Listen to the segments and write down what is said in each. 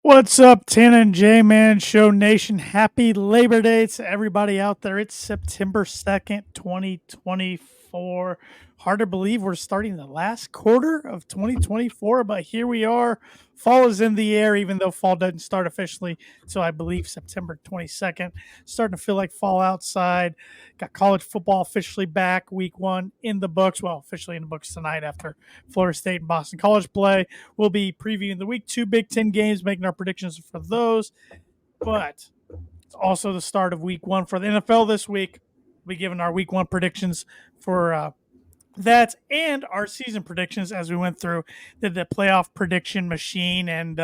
What's up, Tana and J-Man Show Nation? Happy Labor Day to everybody out there. It's September 2nd, 2024. Hard to believe we're starting the last quarter of 2024, but here we are. Fall is in the air, even though fall doesn't start officially. So I believe September 22nd. Starting to feel like fall outside. Got college football officially back, week one in the books. Well, officially in the books tonight after Florida State and Boston College play. We'll be previewing the week two Big Ten games, making our predictions for those. But it's also the start of week one for the NFL this week. We'll be giving our week one predictions for that and our season predictions as we went through the playoff prediction machine. And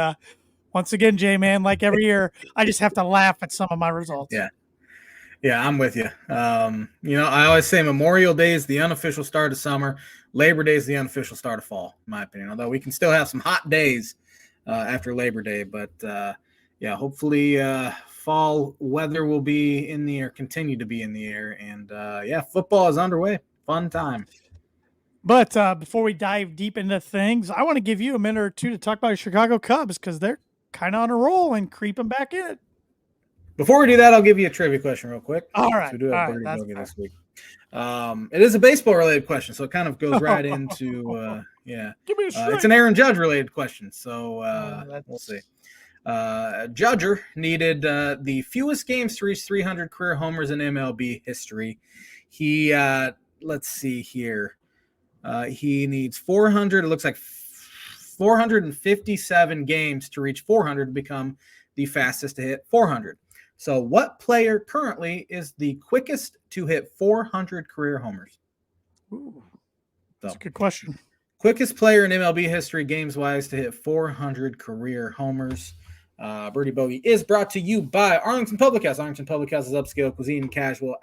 once again, J-Man, like every year, I just have to laugh at some of my results. Yeah, I'm with you. I always say Memorial Day is the unofficial start of summer. Labor Day is the unofficial start of fall, in my opinion. Although we can still have some hot days after Labor Day. But, hopefully fall weather will be in the air, continue to be in the air. And, football is underway. Fun time. But before we dive deep into things, I want to give you a minute or two to talk about your Chicago Cubs because they're kind of on a roll and creeping back in it. Before we do that, I'll give you a trivia question real quick. All right. So we do have Birdie Bogey this week. It is a baseball-related question, so it kind of goes right into Give me a straight. it's an Aaron Judge-related question, so we'll see. Judger needed the fewest games to reach 300 career homers in MLB history. He, let's see here. He needs 400. It looks like 457 games to reach 400 to become the fastest to hit 400. So what player currently is the quickest to hit 400 career homers? Ooh, that's a good question. Quickest player in MLB history, games-wise, to hit 400 career homers. Birdie Bogey is brought to you by Arlington Public House. Arlington Public House is upscale cuisine, casual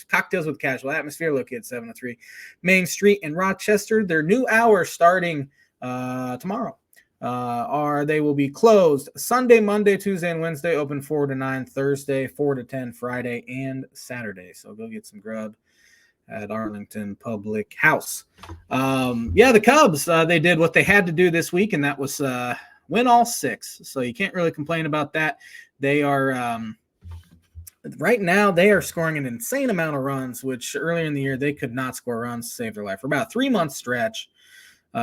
cocktails with casual atmosphere, located 703 Main Street in Rochester. Their new hour starting tomorrow. They will be closed Sunday, Monday, Tuesday, and Wednesday, open 4 to 9, Thursday, 4 to 10, Friday, and Saturday. So go get some grub at Arlington Public House. The Cubs, they did what they had to do this week, and that was win all 6. So you can't really complain about that. They are right now they are scoring an insane amount of runs, which earlier in the year they could not score runs to save their life. For about a 3-month stretch,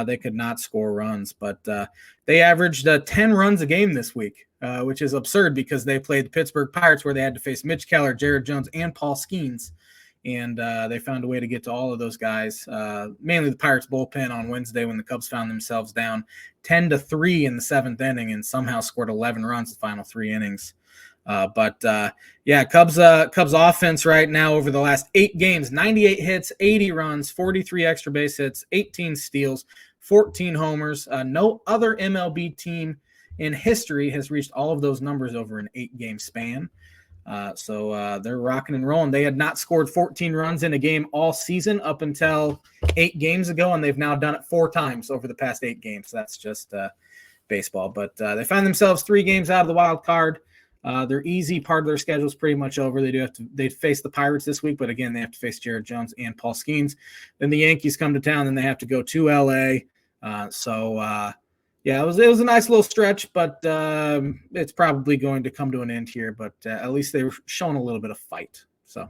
they could not score runs, but they averaged 10 runs a game this week, which is absurd because they played the Pittsburgh Pirates where they had to face Mitch Keller, Jared Jones, and Paul Skeens. And they found a way to get to all of those guys, mainly the Pirates bullpen on Wednesday when the Cubs found themselves down 10-3 in the 7th inning and somehow scored 11 runs the final 3 innings. Cubs offense right now over the last 8 games, 98 hits, 80 runs, 43 extra base hits, 18 steals, 14 homers. No other MLB team in history has reached all of those numbers over an 8-game span. So they're rocking and rolling. They had not scored 14 runs in a game all season up until 8 games ago, and they've now done it 4 times over the past 8 games. That's just baseball. But they find themselves 3 games out of the wild card. Their easy part of their schedule is pretty much over. They face the Pirates this week, but again, they have to face Jared Jones and Paul Skeens. Then the Yankees come to town, then they have to go to LA. It was a nice little stretch, but it's probably going to come to an end here. But at least they were showing a little bit of fight. So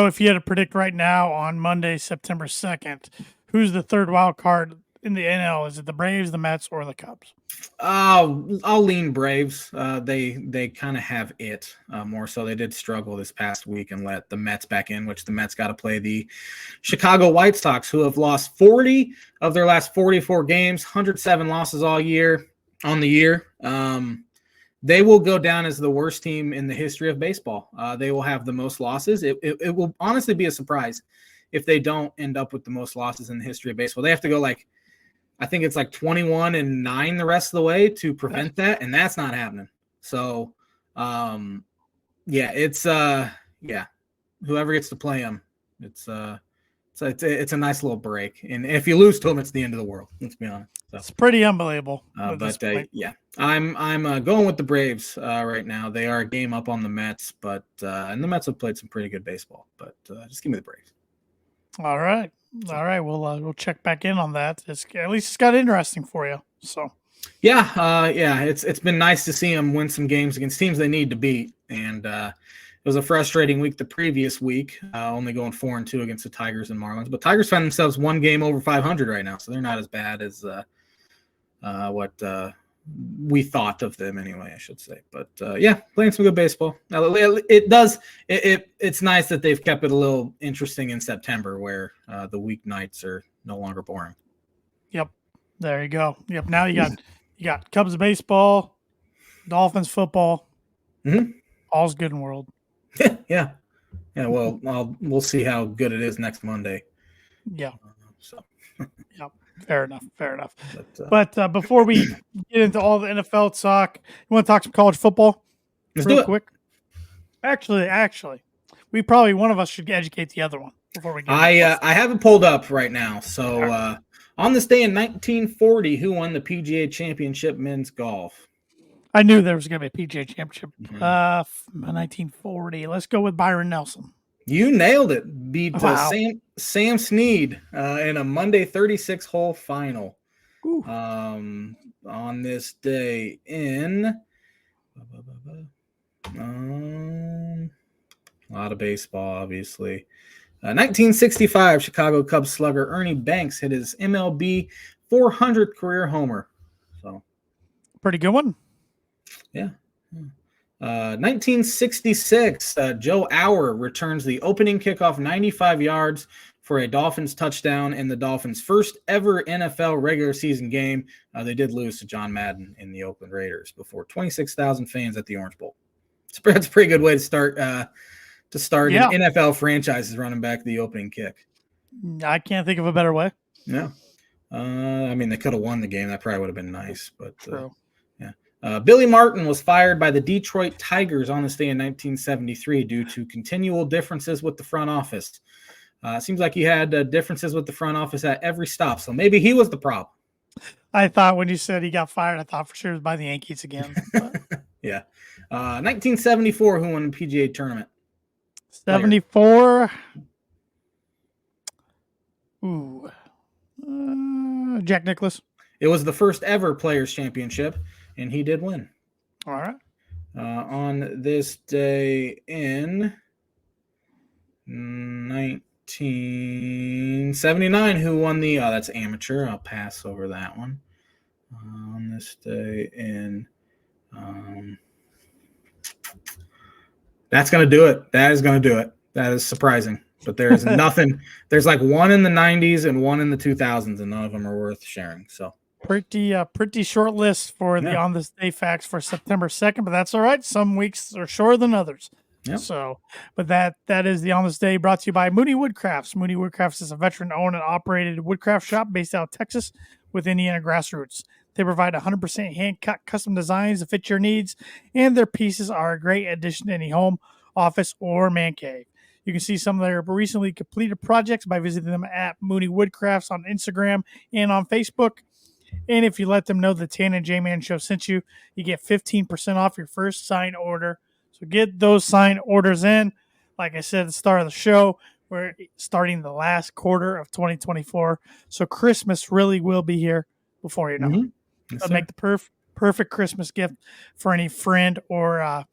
if you had to predict right now on Monday, September 2nd, who's the third wild card in the NL? Is it the Braves, the Mets, or the Cubs? I'll lean Braves. They kind of have it more so. They did struggle this past week and let the Mets back in, which the Mets got to play the Chicago White Sox, who have lost 40 of their last 44 games, 107 losses all year on the year. They will go down as the worst team in the history of baseball. They will have the most losses. It will honestly be a surprise if they don't end up with the most losses in the history of baseball. They have to go I think it's 21-9 the rest of the way to prevent that, and that's not happening. So, it's whoever gets to play them, it's a nice little break. And if you lose to them, it's the end of the world. Let's be honest. So, it's pretty unbelievable. I'm going with the Braves right now. They are a game up on the Mets, but and the Mets have played some pretty good baseball. But just give me the Braves. All right. We'll check back in on that. At least it's got interesting for you. So Yeah. It's been nice to see them win some games against teams they need to beat, and it was a frustrating week the previous week, only going 4-2 against the Tigers and Marlins. But Tigers find themselves one game over 500 right now, so they're not as bad as what we thought of them anyway, I should say. But playing some good baseball. It's nice that they've kept it a little interesting in September, where the weeknights are no longer boring. Yep, there you go. Yep, now you got Cubs baseball, Dolphins football. Mm-hmm. All's good in the world. Yeah. Well, we'll see how good it is next Monday. Yeah. So. Yep. Fair enough. But before we get into all the NFL talk, you want to talk some college football? Let's real do it. Quick. Actually, we probably one of us should educate the other one before we get. I have it pulled up right now. So on this day in 1940, who won the PGA Championship men's golf? I knew there was going to be a PGA Championship. 1940. Let's go with Byron Nelson. You nailed it. Beat Sam Snead in a Monday 36-hole final. On this day in a lot of baseball, obviously. 1965, Chicago Cubs slugger Ernie Banks hit his MLB 400th career homer. So, pretty good one. Yeah. 1966, Joe Auer returns the opening kickoff 95 yards for a Dolphins touchdown in the Dolphins' first ever NFL regular season game. They did lose to John Madden in the Oakland Raiders before 26,000 fans at the Orange Bowl. That's a pretty good way to start an NFL franchise's running back the opening kick. I can't think of a better way. No. I mean, they could have won the game. That probably would have been nice, but true. Billy Martin was fired by the Detroit Tigers on this day in 1973 due to continual differences with the front office. Seems like he had differences with the front office at every stop, so maybe he was the problem. I thought when you said he got fired, I thought for sure it was by the Yankees again. Yeah. 1974, who won the PGA tournament? 74. Ooh. Jack Nicklaus. It was the first ever Players' Championship, and he did win. All right. On this day in 1979, who won the that's amateur. I'll pass over that one. On this day in that's going to do it. That is going to do it. That is surprising. But there is nothing. There's like one in the 90s and one in the 2000s, and none of them are worth sharing. So pretty short list for the on this day facts for September 2nd, but that's all right. Some weeks are shorter than others. Yep. So, but that is the on this day brought to you by Mooney Woodcrafts. Mooney Woodcrafts is a veteran-owned and operated woodcraft shop based out of Texas with Indiana grassroots. They provide 100% hand-cut custom designs to fit your needs, and their pieces are a great addition to any home, office, or man cave. You can see some of their recently completed projects by visiting them at Mooney Woodcrafts on Instagram and on Facebook. And if you let them know the Tan and J-Man Show sent you, you get 15% off your first sign order. So get those sign orders in. Like I said at the start of the show, we're starting the last quarter of 2024. So Christmas really will be here before you know it. Yes, It'll make the perfect Christmas gift for any friend or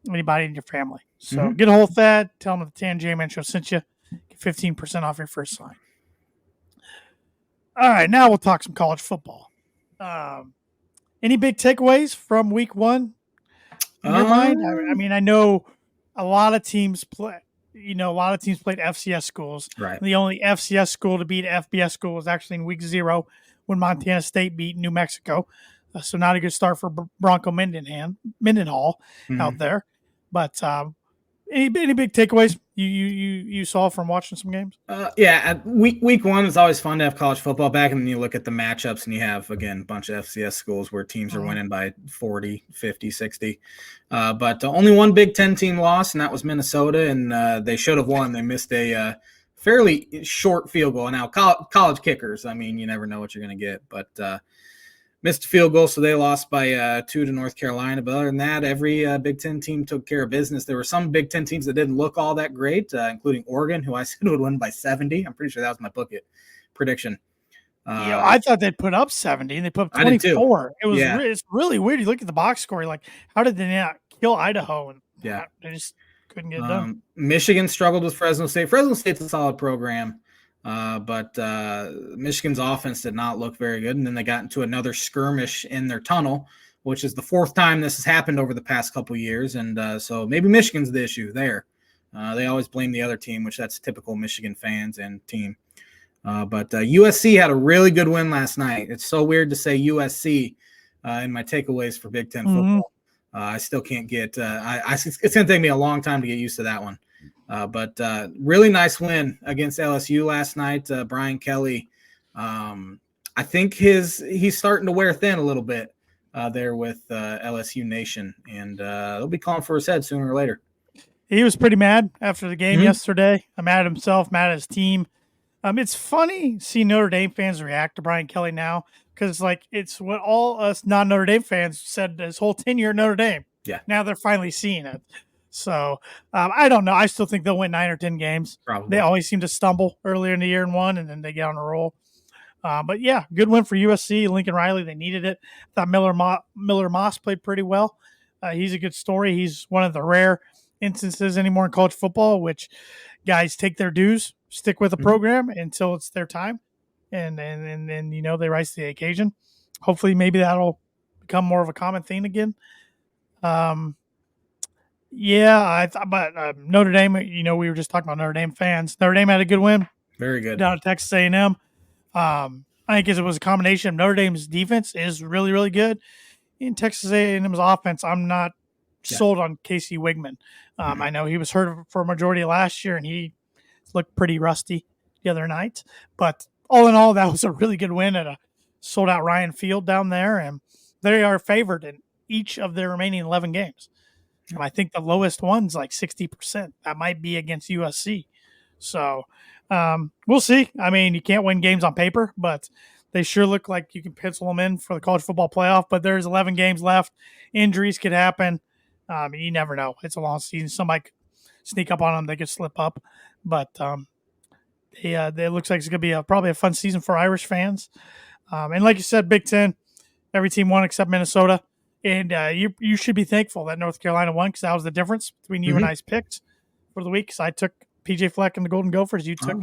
anybody in your family. So get a hold of that. Tell them the Tan J-Man Show sent you. Get 15% off your first sign. All right, now we'll talk some college football. Any big takeaways from week one in your mind? I mean, I know a lot of teams play. A lot of teams played FCS schools. Right. The only FCS school to beat FBS school was actually in week 0 when Montana State beat New Mexico. So not a good start for Bronco Mendenhall out there. But any big takeaways you saw from watching some games? Week one is always fun to have college football back, and then you look at the matchups, and you have, again, a bunch of FCS schools where teams are winning by 40, 50, 60. But only one Big Ten team lost, and that was Minnesota, and they should have won. They missed a fairly short field goal. Now, college kickers, I mean, you never know what you're going to get, but missed a field goal, so they lost by 2 to North Carolina. But other than that, every Big Ten team took care of business. There were some Big Ten teams that didn't look all that great, including Oregon, who I said would win by 70. I'm pretty sure that was my book prediction. I thought they'd put up 70, and they put up I did too. 24. It was Yeah. it's really weird. You look at the box score, you're like, how did they not kill Idaho? And Yeah. they just couldn't get it done. Michigan struggled with Fresno State. Fresno State's a solid program, but Michigan's offense did not look very good. And then they got into another skirmish in their tunnel, which is the fourth time this has happened over the past couple of years. And so maybe Michigan's the issue there. They always blame the other team, which that's typical Michigan fans and team. But USC had a really good win last night. It's so weird to say USC in my takeaways for Big Ten football. I still can't get it's going to take me a long time to get used to that one. But really nice win against LSU last night. Brian Kelly, I think he's starting to wear thin a little bit there with LSU Nation, and they'll be calling for his head sooner or later. He was pretty mad after the game yesterday. Mad at himself, mad at his team. It's funny seeing Notre Dame fans react to Brian Kelly now, because it's what all us non-Notre Dame fans said his whole tenure at Notre Dame. Yeah. Now they're finally seeing it. So I don't know. I still think they'll win 9 or 10 games. Probably. They always seem to stumble earlier in the year and won, and then they get on a roll. But yeah, good win for USC. Lincoln Riley, they needed it. I thought Miller Moss played pretty well. He's a good story. He's one of the rare instances anymore in college football, which guys take their dues, stick with the program until it's their time, and they rise to the occasion. Hopefully, maybe that'll become more of a common thing again. I thought, but Notre Dame. We were just talking about Notre Dame fans. Notre Dame had a good win. Very good down at Texas A&M. I think it was a combination of Notre Dame's defense is really, really good. In Texas A&M's offense, I'm not sold on Casey Wigman. I know he was hurt for a majority of last year, and he looked pretty rusty the other night. But all in all, that was a really good win at a sold-out Ryan Field down there, and they are favored in each of their remaining 11 games. And I think the lowest one's like 60%. That might be against USC. So we'll see. I mean, you can't win games on paper, but they sure look like you can pencil them in for the college football playoff. But there's 11 games left. Injuries could happen. You never know. It's a long season. Somebody could sneak up on them. They could slip up. But it looks like it's going to be probably a fun season for Irish fans. And like you said, Big Ten, every team won except Minnesota. And you should be thankful that North Carolina won, because that was the difference between you and I's picks for the week. Because I took PJ Fleck and the Golden Gophers. You took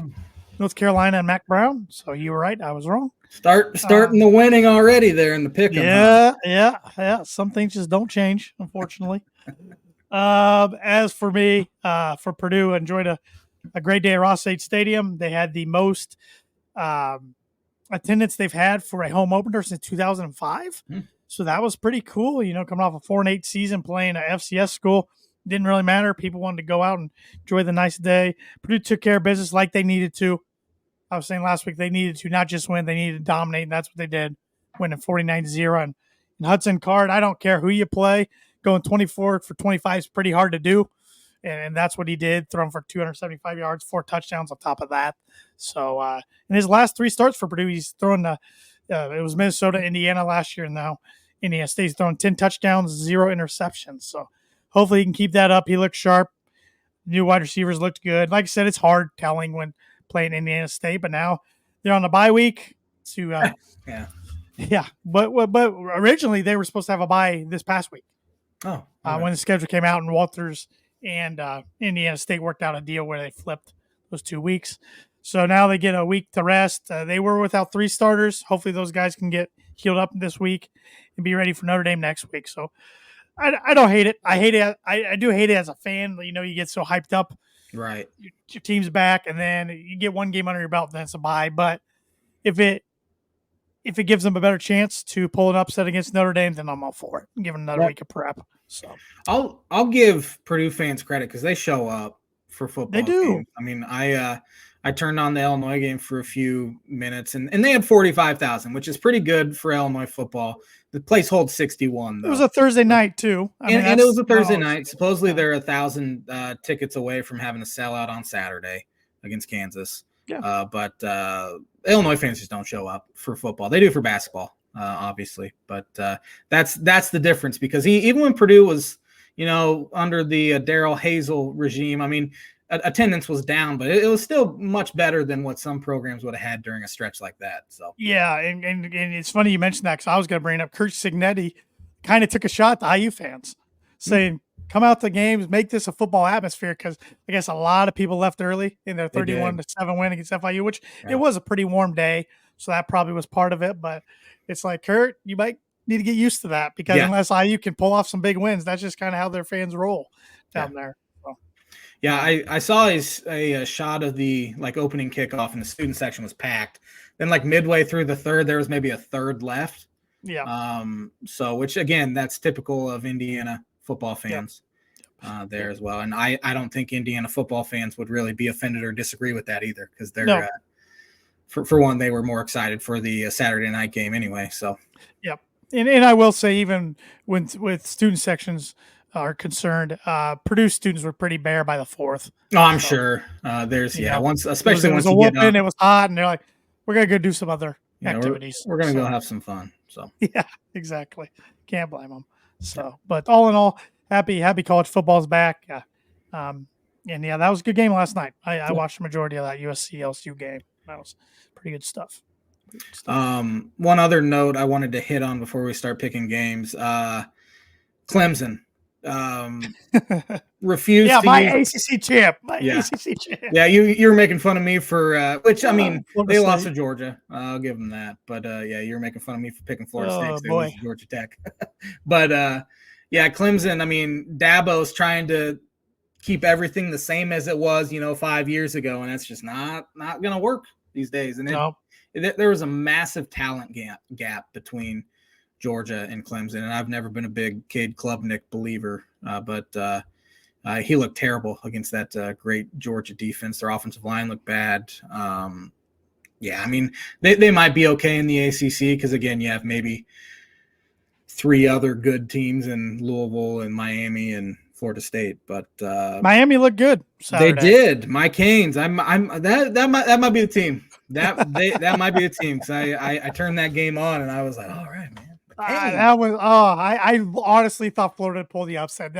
North Carolina and Mac Brown. So you were right. I was wrong. Starting the winning already there in the pick. Yeah. Some things just don't change, unfortunately. As for me, for Purdue, enjoyed a great day at Ross-Ade Stadium. They had the most attendance they've had for a home opener since 2005. So that was pretty cool. Coming off a 4-8 season playing at FCS school, didn't really matter. People wanted to go out and enjoy the nice day. Purdue took care of business like they needed to. I was saying last week they needed to not just win, they needed to dominate, and that's what they did, winning 49-0. And Hudson Card, I don't care who you play, going 24 for 25 is pretty hard to do, and that's what he did, throwing for 275 yards, 4 touchdowns on top of that. So in his last 3 starts for Purdue, he's throwing it was Minnesota, Indiana last year, and now Indiana State's throwing 10 touchdowns, 0 interceptions. So hopefully he can keep that up. He looked sharp. New wide receivers looked good. Like I said, it's hard telling when playing Indiana State, but now they're on the bye week. But originally they were supposed to have a bye this past week. When the schedule came out, and Walters and Indiana State worked out a deal where they flipped those 2 weeks. So now they get a week to rest. They were without 3 starters. Hopefully those guys can get healed up this week and be ready for Notre Dame next week. So I don't hate it. I hate it. I do hate it as a fan. You get so hyped up. Right. Your team's back, and then you get 1 game under your belt, then it's a bye. But if it gives them a better chance to pull an upset against Notre Dame, then I'm all for it. Give them another week of prep. So I'll give Purdue fans credit, because they show up for football. They do. Games. I mean, I turned on the Illinois game for a few minutes, and they had 45,000, which is pretty good for Illinois football. The place holds 61, though. It was a Thursday night, too. And it was a Thursday night. Supposedly they're 1,000 tickets away from having a sellout on Saturday against Kansas. Yeah. But Illinois fans just don't show up for football. They do for basketball, obviously. But that's the difference, because even when Purdue was, under the Darrell Hazel regime, I mean, attendance was down, but it was still much better than what some programs would have had during a stretch like that. So yeah, and it's funny you mentioned that because I was going to bring up Kurt Signetti kind of took a shot at IU fans, saying, "Come out to games, make this a football atmosphere." Because I guess a lot of people left early in their 31-7 win against FIU, which it was a pretty warm day, so that probably was part of it. But it's like, Kurt, you might need to get used to that because unless IU can pull off some big wins, that's just kind of how their fans roll down there. So. Yeah, I saw a shot of the opening kickoff, and the student section was packed. Then midway through the third, there was maybe a third left. Yeah. So which again, that's typical of Indiana football fans there as well. And I don't think Indiana football fans would really be offended or disagree with that either, because they're for one, they were more excited for the Saturday night game anyway. So and I will say, even with student sections are concerned, Purdue students were pretty bare by the fourth. Oh, I'm sure. There's once, especially it was once a whooping, it was hot, and they're like, "We're gonna go do some other activities. We're gonna go have some fun." So yeah, exactly. Can't blame them. So, but all in all, happy college football's back. And that was a good game last night. I watched the majority of that USC LSU game. That was pretty good stuff. One other note I wanted to hit on before we start picking games. Clemson refused to ACC champ. ACC champ. Yeah, you were making fun of me for which I mean they lost to Georgia. I'll give them that. But you were making fun of me for picking Florida State. They lost to Georgia Tech. But Clemson, I mean, Dabo's trying to keep everything the same as it was, 5 years ago, and that's just not gonna work these days. And there was a massive talent gap between Georgia and Clemson, and I've never been a big Cade Klubnik believer, but he looked terrible against that great Georgia defense. Their offensive line looked bad. I mean, they might be okay in the ACC because, again, you have maybe three other good teams in Louisville and Miami and Florida State, but Miami looked good Saturday. They did. My Canes. That might be the team. That might be the team, because I turned that game on and I was like, all right, man. I honestly thought Florida would pull the upset.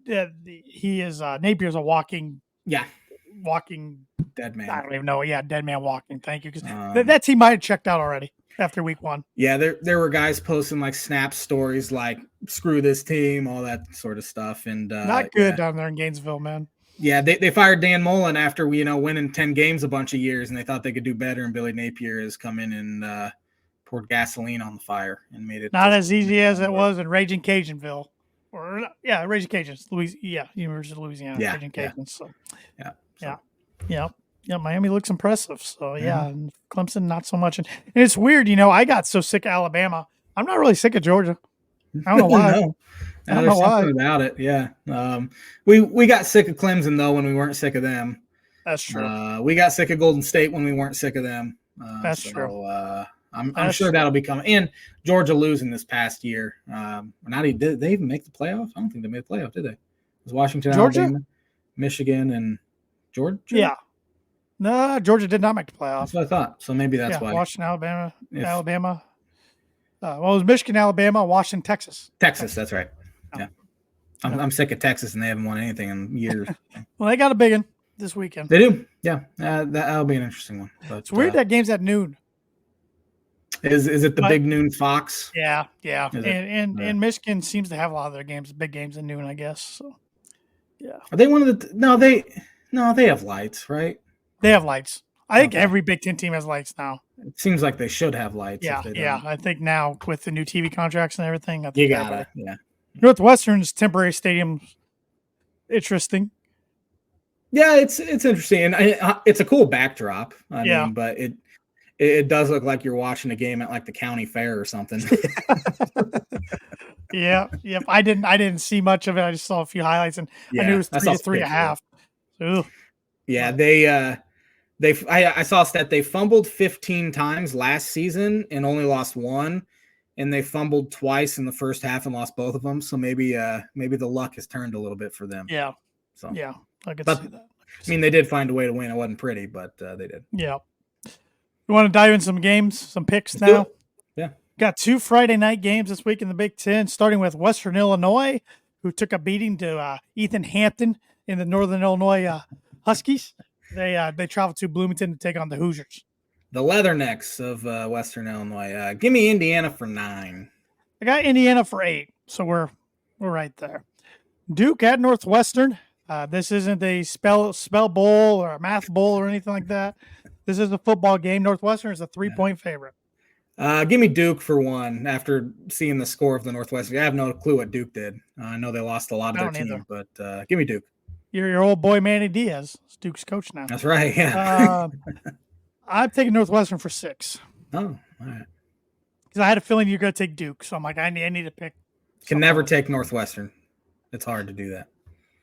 He is Napier's a walking dead man. I don't even know. Yeah, dead man walking. Thank you, because that team might have checked out already after week one. Yeah, there were guys posting snap stories like "screw this team," all that sort of stuff, and not good down there in Gainesville, man. Yeah, they fired Dan Mullen after winning 10 games a bunch of years, and they thought they could do better. And Billy Napier has come in and poured gasoline on the fire and made it not as easy as it was in Raging Cajunville, Raging Cajuns, University of Louisiana, Raging Cajuns. So Miami looks impressive. So and Clemson not so much. And it's weird, I got so sick of Alabama. I'm not really sick of Georgia. I don't know why. I don't know why about it. Yeah, we got sick of Clemson though when we weren't sick of them. That's true. We got sick of Golden State when we weren't sick of them. That's trrough. I'm sure that'll be coming. And Georgia losing this past year. Did they even make the playoff? I don't think they made the playoff, did they? It was Washington, Georgia? Alabama, Michigan, and Georgia? Yeah. No, Georgia did not make the playoff. That's what I thought. So maybe that's why. Washington, Alabama. It was Michigan, Alabama, Washington, Texas. Texas, that's right. Yeah. I'm sick of Texas, and they haven't won anything in years. Well, they got a big one this weekend. They do. Yeah. That'll be an interesting one. But, it's weird that game's at noon. Is it the big noon Fox? Yeah. And Michigan seems to have a lot of their games, big games at noon, I guess. So, yeah. Are they one of the? No, they have lights, right? They have lights. I think every Big Ten team has lights now. It seems like they should have lights. Yeah. I think now with the new TV contracts and everything, I think you got it. Yeah. Northwestern's temporary stadium, interesting. Yeah, it's interesting, and it's a cool backdrop. I mean, but it does look like you're watching a game at the county fair or something. Yep. I didn't see much of it. I just saw a few highlights, and I knew it was 3-3.5. So, yeah, I saw a stat. They fumbled 15 times last season and only lost one, and they fumbled twice in the first half and lost both of them. So maybe the luck has turned a little bit for them. Yeah. So I could see that. I mean, they did find a way to win. It wasn't pretty, but they did. Yeah. You want to dive in some games, some picks now? Yeah. Got 2 Friday night games this week in the Big Ten, starting with Western Illinois, who took a beating to Ethan Hampton in the Northern Illinois Huskies. They travel to Bloomington to take on the Hoosiers. The Leathernecks of Western Illinois. Give me Indiana for 9. I got Indiana for 8, so we're right there. Duke at Northwestern. This isn't a spell bowl or a math bowl or anything like that. This is a football game. Northwestern is a 3-point favorite. Give me Duke for 1 after seeing the score of the Northwestern. I have no clue what Duke did. I know they lost a lot of their team, but give me Duke. Your old boy Manny Diaz is Duke's coach now. That's right, yeah. I'm taking Northwestern for 6. Oh, all right. Because I had a feeling you're going to take Duke, so I'm like, I need to pick. Can never take Northwestern. It's hard to do that.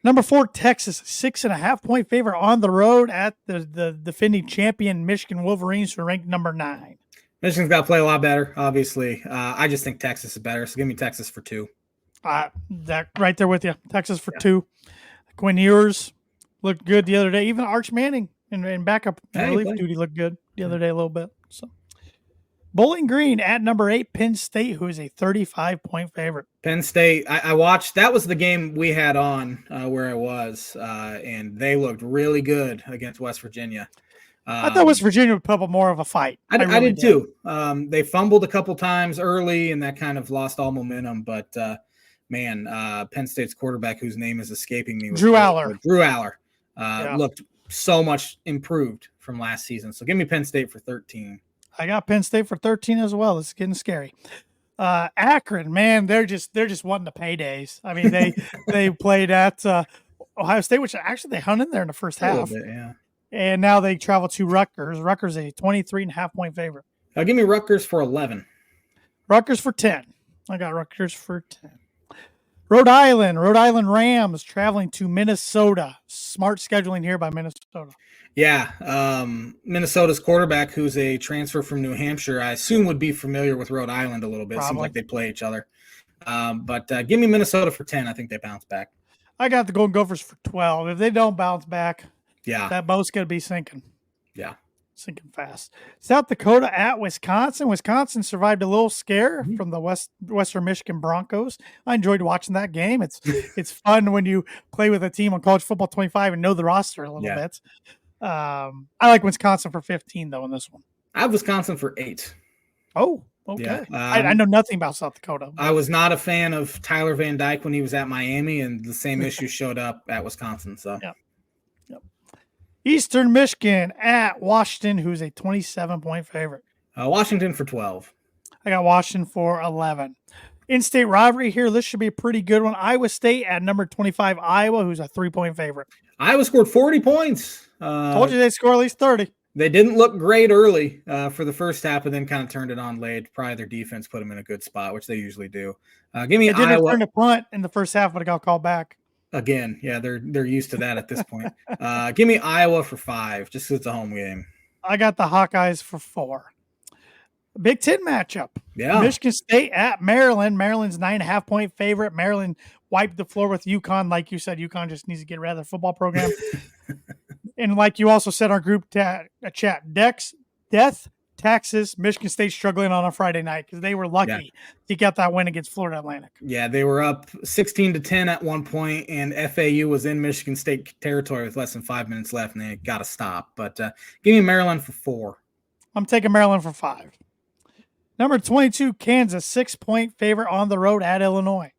Number 4, Texas, 6.5-point favorite on the road at the defending champion Michigan Wolverines, who are ranked number 9. Michigan's got to play a lot better, obviously. I just think Texas is better, so give me Texas for 2. That right there with you. Texas for 2. Quinn Ewers looked good the other day. Even Arch Manning in backup relief duty looked good the other day a little bit. So, Bowling Green at number 8, Penn State, who is a 35-point favorite. Penn State, I watched. That was the game we had on where I was, and they looked really good against West Virginia. I thought West Virginia would put up more of a fight. I really did too. They fumbled a couple times early, and that kind of lost all momentum. But Penn State's quarterback, whose name is escaping me, Drew Aller. Looked so much improved from last season. So give me Penn State for 13. I got Penn State for 13 as well. It's getting scary. Akron, man, they're just wanting the paydays. I mean, they played at Ohio State, which actually they hung in there in the first half. Bit, yeah. And now they travel to Rutgers. Rutgers a 23.5-point favorite. Give me Rutgers for 11. Rutgers for 10. I got Rutgers for 10. Rhode Island Rams traveling to Minnesota. Smart scheduling here by Minnesota. Yeah, Minnesota's quarterback, who's a transfer from New Hampshire, I assume would be familiar with Rhode Island a little bit. Probably. Seems like they play each other. But give me Minnesota for 10. I think they bounce back. I got the Golden Gophers for 12. If they don't bounce back, that boat's going to be sinking. Yeah. Sinking fast. South Dakota at Wisconsin. Wisconsin survived a little scare from the Western Michigan Broncos. I enjoyed watching that game. It's fun when you play with a team on College Football 25 and know the roster a little bit. I like Wisconsin for 15, though, in this one. I have Wisconsin for 8. Oh, okay. Yeah. I know nothing about South Dakota. I was not a fan of Tyler Van Dyke when he was at Miami, and the same issue showed up at Wisconsin. So, Yep. Eastern Michigan at Washington, who's a 27-point favorite. Washington for 12. I got Washington for 11. In-state rivalry here. This should be a pretty good one. Iowa State at number 25, Iowa, who's a 3-point favorite. Iowa scored 40 points. Told you they'd score at least 30. They didn't look great early for the first half, and then kind of turned it on late. Probably their defense put them in a good spot, which they usually do. Give me Iowa. They didn't turn a punt in the first half, but it got called back. Again, yeah, they're used to that at this point. Give me Iowa for 5, just because it's a home game. I got the Hawkeyes for 4. Big Ten matchup. Yeah. Michigan State at Maryland. Maryland's 9.5-point favorite. Maryland wiped the floor with UConn. Like you said, UConn just needs to get rid of their football program. And like you also said, our group chat, death, taxes, Michigan State struggling on a Friday night because they were lucky to get that win against Florida Atlantic. Yeah, they were up 16-10 at one point, and FAU was in Michigan State territory with less than 5 minutes left, and they got to stop. But give me Maryland for 4. I'm taking Maryland for 5. Number 22, Kansas, 6-point favorite on the road at Illinois.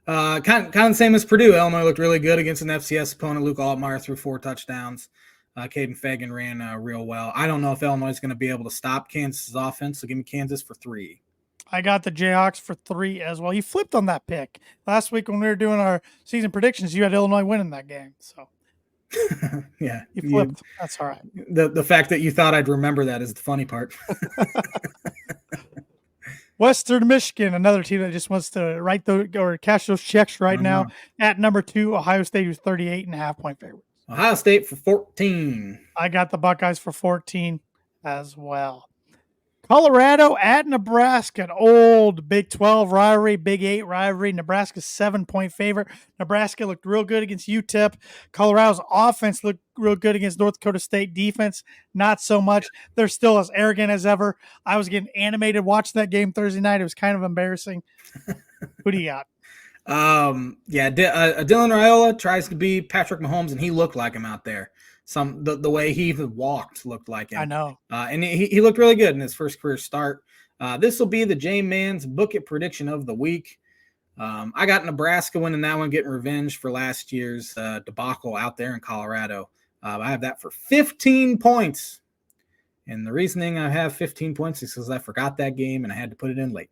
Kind of the same as Purdue. Illinois looked really good against an FCS opponent. Luke Altmaier threw 4 touchdowns. Caden Fagan ran real well. I don't know if Illinois is going to be able to stop Kansas's offense, so give me Kansas for 3. I got the Jayhawks for 3 as well. You flipped on that pick. Last week when we were doing our season predictions, you had Illinois winning that game. So yeah, you flipped. That's all right. The fact that you thought I'd remember that is the funny part. Western Michigan, another team that just wants to cash those checks right now. At number 2, Ohio State, who's 38.5-point favorite. Ohio State for 14. I got the Buckeyes for 14 as well. Colorado at Nebraska, an old Big 12 rivalry, Big 8 rivalry. Nebraska's 7-point favorite. Nebraska looked real good against UTEP. Colorado's offense looked real good against North Dakota State. Defense, not so much. They're still as arrogant as ever. I was getting animated watching that game Thursday night. It was kind of embarrassing. Who do you got? Dylan Raiola tries to be Patrick Mahomes, and he looked like him out there. The way he even walked looked like him. I know. And he looked really good in his first career start. This will be the J-Man's Book It prediction of the week. I got Nebraska winning that one, getting revenge for last year's debacle out there in Colorado. I have that for 15 points. And the reasoning I have 15 points is because I forgot that game and I had to put it in late.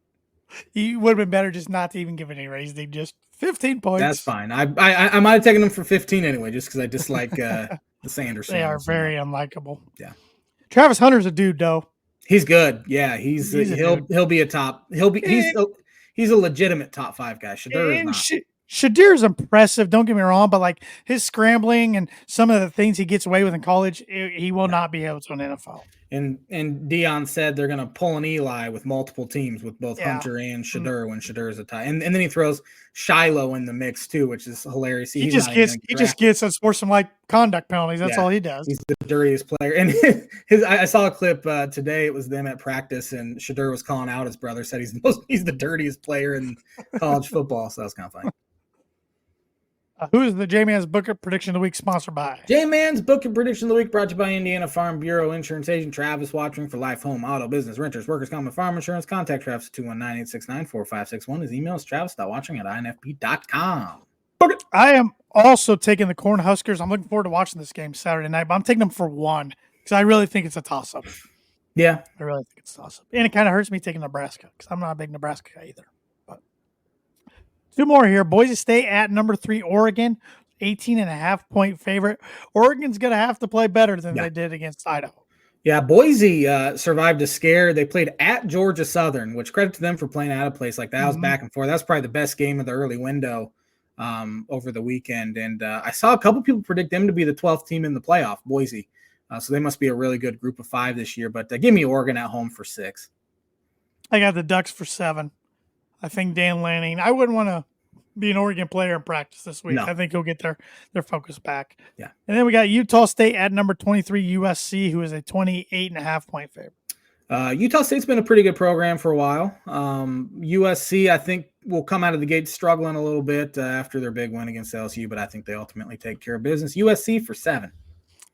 You would have been better just not to even give any rating, just 15 points. That's fine. I might have taken them for 15 anyway, just because I dislike the Sanders. They are very unlikable. Yeah. Travis Hunter's a dude, though. He's good. Yeah, he'll be a top. He's a legitimate top 5 guy. Shadur is not. Shadur's impressive. Don't get me wrong, but like his scrambling and some of the things he gets away with in college, he will not be able to in NFL. And Dion said they're going to pull an Eli with multiple teams with both Hunter and Shadur when Shadur is a tie. And then he throws Shiloh in the mix too, which is hilarious. He just gets unsportsmanlike conduct penalties. That's all he does. He's the dirtiest player. And I saw a clip today. It was them at practice, and Shadur was calling out his brother. Said he's the dirtiest player in college football. So that was kind of funny. Who is the J-Man's Book It prediction of the week sponsored by? J-Man's Book It prediction of the week brought to you by Indiana Farm Bureau Insurance Agent Travis Watching for life, home, auto, business, renters, workers' comp, and farm insurance. Contact Travis at 219-869-4561. His email is travis.watching@infp.com. I am also taking the Cornhuskers. I'm looking forward to watching this game Saturday night, but I'm taking them for 1 because I really think it's a toss-up. Yeah. I really think it's a toss-up. And it kind of hurts me taking Nebraska because I'm not a big Nebraska guy either. 2 more here. Boise State at number 3, Oregon, 18.5-point favorite. Oregon's going to have to play better than they did against Idaho. Yeah, Boise survived a scare. They played at Georgia Southern, which credit to them for playing out of place like that. Mm-hmm. Was back and forth. That was probably the best game of the early window over the weekend. And I saw a couple people predict them to be the 12th team in the playoff, Boise. So they must be a really good group of 5 this year. But give me Oregon at home for 6. I got the Ducks for 7. I think Dan Lanning, I wouldn't want to be an Oregon player in practice this week. No. I think he'll get their focus back. Yeah. And then we got Utah State at number 23, USC, who is a 28.5-point favorite. Utah State's been a pretty good program for a while. USC, I think, will come out of the gate struggling a little bit after their big win against LSU, but I think they ultimately take care of business. USC for 7.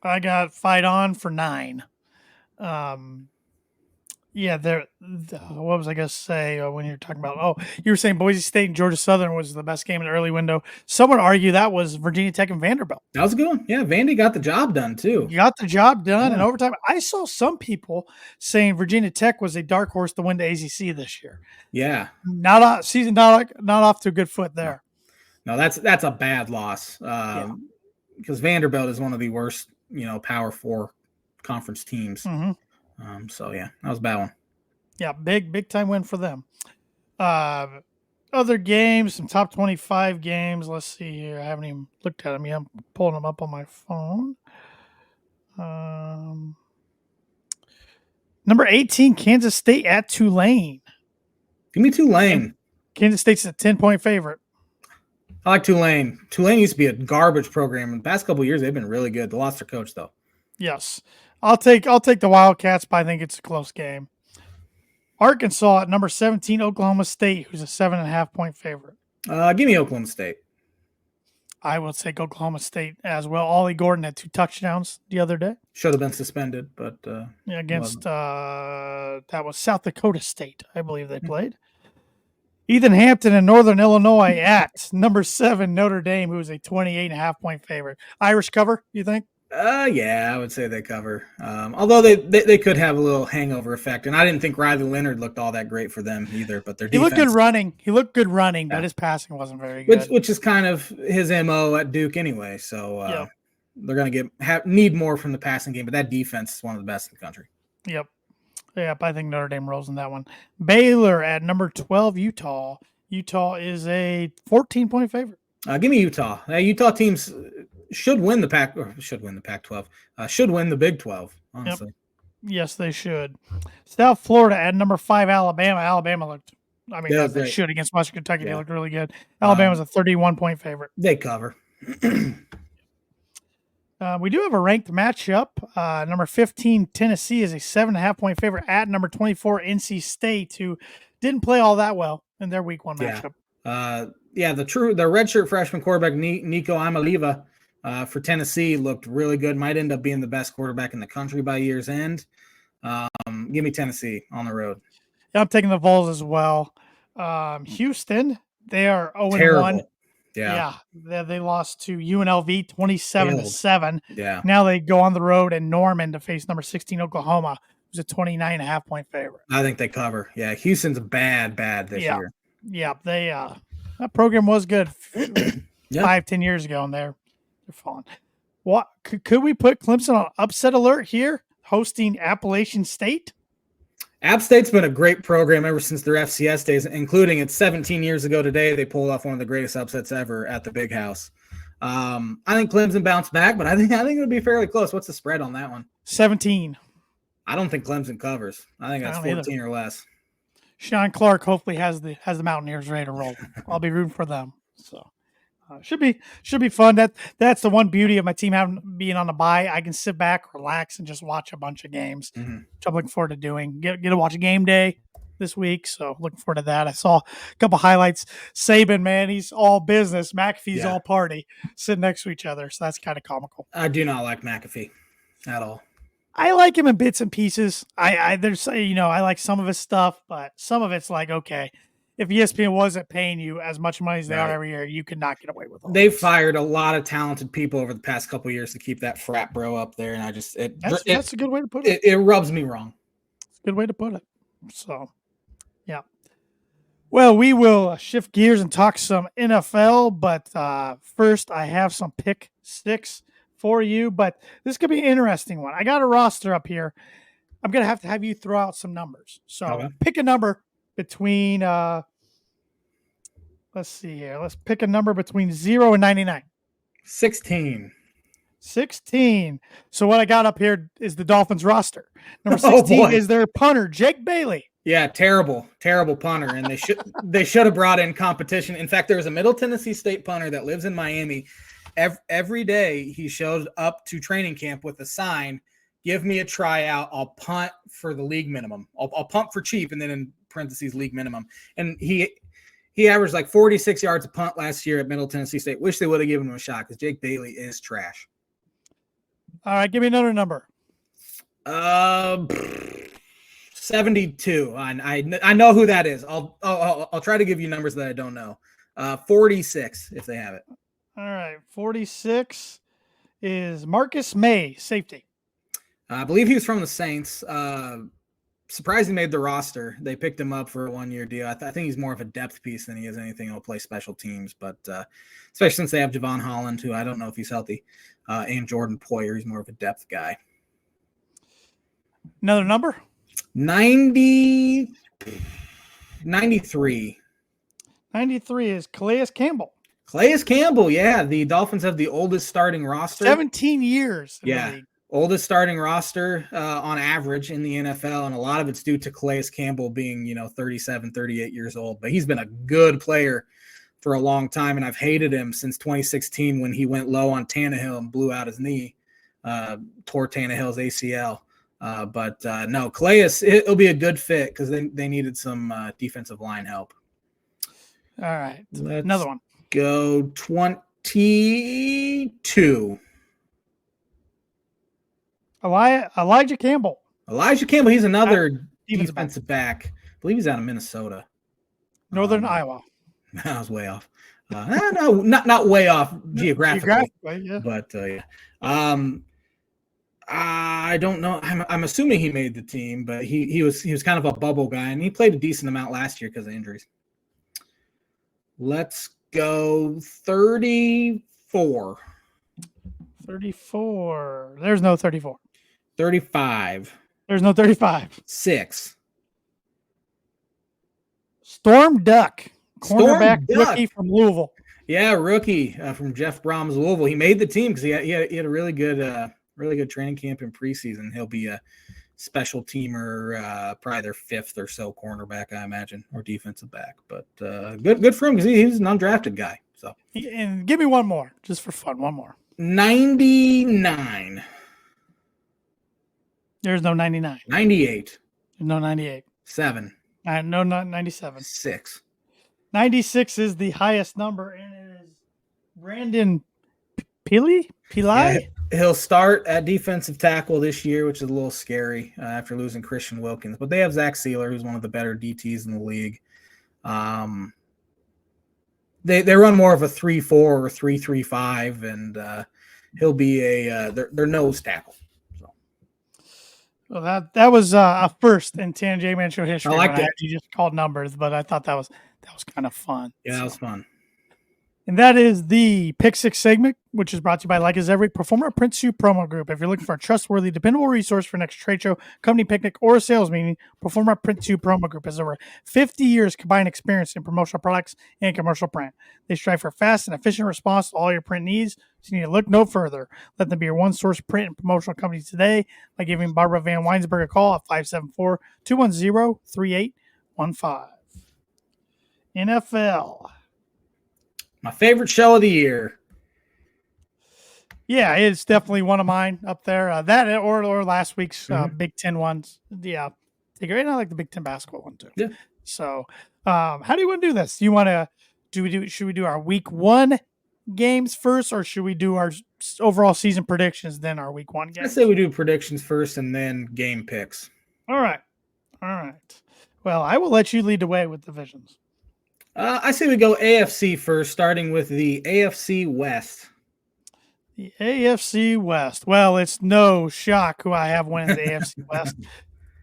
I got Fight On for 9. What was I going to say when you were talking about? Oh, you were saying Boise State and Georgia Southern was the best game in the early window. Some would argue that was Virginia Tech and Vanderbilt. That was a good one. Yeah, Vandy got the job done too. You got the job done in overtime. I saw some people saying Virginia Tech was a dark horse to win the ACC this year. Yeah, not off to a good foot there. No, that's a bad loss because Vanderbilt is one of the worst, Power 4 conference teams. Mm-hmm. That was a bad one. Yeah, big time win for them. Other games, some top 25 games. Let's see here. I haven't even looked at them yet. I'm pulling them up on my phone. Number 18, Kansas State at Tulane. Give me Tulane. Kansas State's a 10-point favorite. I like Tulane. Tulane used to be a garbage program. In the past couple of years, they've been really good. They lost their coach, though. Yes. I'll take the Wildcats, but I think it's a close game. Arkansas at number 17, Oklahoma State, who's a 7.5-point favorite. Give me Oklahoma State. I will take Oklahoma State as well. Ollie Gordon had 2 touchdowns the other day. Should have been suspended, but against that was South Dakota State, I believe they played. Ethan Hampton in Northern Illinois at number 7, Notre Dame, who is a 28.5-point favorite. Irish cover, you think? Yeah, I would say they cover. Although they could have a little hangover effect, and I didn't think Riley Leonard looked all that great for them either. But their defense, he looked good running, but his passing wasn't very good. Which is kind of his MO at Duke anyway. So they're going to need more from the passing game, but that defense is one of the best in the country. Yep. I think Notre Dame rolls in that one. Baylor at number 12, Utah. Utah is a 14-point favorite. Give me Utah. Utah teams should win the Pac-12. Should win the Big 12, honestly. Yep. Yes, they should. South Florida at number 5, Alabama. Alabama looked, they should against Western Kentucky. Yeah. They looked really good. Alabama's a 31-point favorite. They cover. We do have a ranked matchup. Number 15, Tennessee is a 7.5-point favorite at number 24, NC State, who didn't play all that well in their week 1 matchup. Yeah, the redshirt freshman quarterback Nico Imaliva for Tennessee looked really good. Might end up being the best quarterback in the country by year's end. Give me Tennessee on the road. Yeah, I'm taking the Vols as well. Houston, they are 0-1. Terrible. Yeah, they lost to UNLV 27-7. Yeah. Now they go on the road in Norman to face number 16 Oklahoma, who's a 29.5-point favorite. I think they cover. Yeah, Houston's bad this year. Yeah, they that program was good Yeah. 5-10 years ago, and they're falling. What could we put Clemson on upset alert here, hosting Appalachian State? App State's been a great program ever since their FCS days, including it's 17 years ago today. They pulled off one of the greatest upsets ever at the Big House. I think Clemson bounced back, but I think it'll be fairly close. What's the spread on that one? 17. I don't think Clemson covers. I think that's 14 or less. Sean Clark hopefully has the Mountaineers ready to roll. I'll be rooting for them. So should be fun. That's the one beauty of my team being on the bye. I can sit back, relax, and just watch a bunch of games, which I'm looking forward to doing. Get to watch a game day this week, so looking forward to that. I saw a couple highlights. Saban, man, he's all business. McAfee's all party, sitting next to each other. So that's kind of comical. I do not like McAfee at all. I like him in bits and pieces. I like some of his stuff, but some of it's like, okay, if ESPN wasn't paying you as much money as they are every year, you could not get away with it. They've fired a lot of talented people over the past couple of years to keep that frat bro up there, and that's a good way to put it. It rubs me wrong. It's a good way to put it. So, yeah. Well, we will shift gears and talk some NFL, but first I have some pick six for you, but this could be an interesting one. I got a roster up here. I'm going to have you throw out some numbers. So pick a number between, let's see here. Let's pick a number between 0 and 99. 16. 16. So what I got up here is the Dolphins roster. Number 16 is their punter, Jake Bailey. Yeah, terrible punter. And they should have brought in competition. In fact, there was a Middle Tennessee State punter that lives in Miami. Every day he shows up to training camp with a sign, give me a tryout. I'll punt for the league minimum. I'll punt for cheap, and then in parentheses, league minimum. And he averaged like 46 yards a punt last year at Middle Tennessee State. Wish they would have given him a shot because Jake Bailey is trash. All right, give me another number. 72. I know who that is. I'll try to give you numbers that I don't know. 46 if they have it. All right, 46 is Marcus May, safety. I believe he was from the Saints. Surprised he made the roster. They picked him up for a one-year deal. I think he's more of a depth piece than he is anything. He'll play special teams, but especially since they have Javon Holland, who I don't know if he's healthy, and Jordan Poyer, he's more of a depth guy. Another number? 93. 93 is Calais Campbell. Calais Campbell, yeah. The Dolphins have the oldest starting roster. 17 years. Yeah. Oldest starting roster on average in the NFL, and a lot of it's due to Calais Campbell being, 37, 38 years old. But he's been a good player for a long time, and I've hated him since 2016 when he went low on Tannehill and blew out his knee, tore Tannehill's ACL. No, Calais, it'll be a good fit because they needed some defensive line help. All right. Another one. Go 22. Elijah Campbell. He's another defensive back. I believe he's out of Minnesota. Northern Iowa. I was way off. No, not way off geographically. Yeah. But yeah. I don't know. I'm assuming he made the team, but he was kind of a bubble guy, and he played a decent amount last year because of injuries. Let's go 34. 34. There's no 34. 35. There's no 35. 6. Storm Duck. Cornerback rookie from Louisville. Yeah, rookie from Jeff Brom's Louisville. He made the team because he had a really good training camp in preseason. He'll be a special teamer, probably their 5th or so cornerback, I imagine, or defensive back. But good for him because he's an undrafted guy. So, and give me one more, just for fun. One more. 99. There's no 99. 98. There's no 98. 7. No, not 97. 6. 96 is the highest number, and it is Brandon Pili? Yeah, Pili? he'll start at defensive tackle this year, which is a little scary after losing Christian Wilkins. But they have Zach Sealer, who's one of the better DTs in the league. They run more of a 3-4 or 3-3-5, and he'll be their nose tackle. So. Well, that was a first in TNJ Man Show history. I liked it. You just called numbers, but I thought that was kind of fun. Yeah, that was fun. And that is the Pick Six segment, which is brought to you by Like Is Every Performer Print Suit Promo Group. If you're looking for a trustworthy, dependable resource for next trade show, company picnic, or a sales meeting, Performer Print Suit Promo Group has over 50 years combined experience in promotional products and commercial print. They strive for fast and efficient response to all your print needs, so you need to look no further. Let them be your one-source print and promotional company today by giving Barbara Van Weinsberg a call at 574-210-3815. NFL. My favorite show of the year. Yeah, it's definitely one of mine up there. That or last week's Big Ten ones. Yeah, I like the Big Ten basketball one too. Yeah. So, how do you want to do this? Do you want to should we do our week 1 games first, or should we do our overall season predictions then our week 1 games? I say we do predictions first and then game picks. All right. Well, I will let you lead the way with divisions. I say we go AFC first, starting with the AFC West. The AFC West. Well, it's no shock who I have winning the AFC West,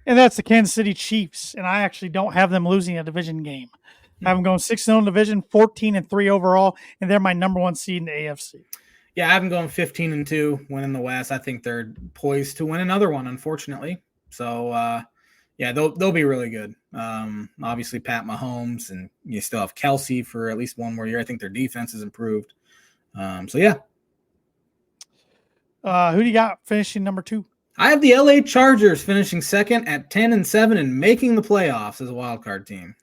and that's the Kansas City Chiefs. And I actually don't have them losing a division game. I have them going 6-0 in division, 14-3 overall, and they're my number 1 seed in the AFC. Yeah, I have them going 15-2, winning the West. I think they're poised to win another one, unfortunately. So, yeah, they'll be really good. Obviously, Pat Mahomes, and you still have Kelsey for at least one more year. I think their defense has improved. So, yeah. Who do you got finishing number 2? I have the LA Chargers finishing second at 10-7 and making the playoffs as a wild card team.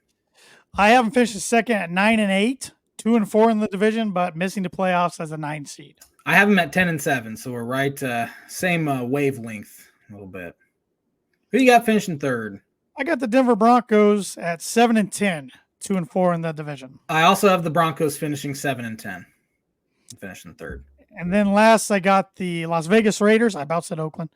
I have them finishing second at 9-8, 2-4 in the division, but missing the playoffs as a 9 seed. I have them at 10-7, so we're right, same wavelength a little bit. Who do you got finishing third? I got the Denver Broncos at 7-10, 2-4 in the division. I also have the Broncos finishing 7-10, finishing third. And then last, I got the Las Vegas Raiders. I about said Oakland,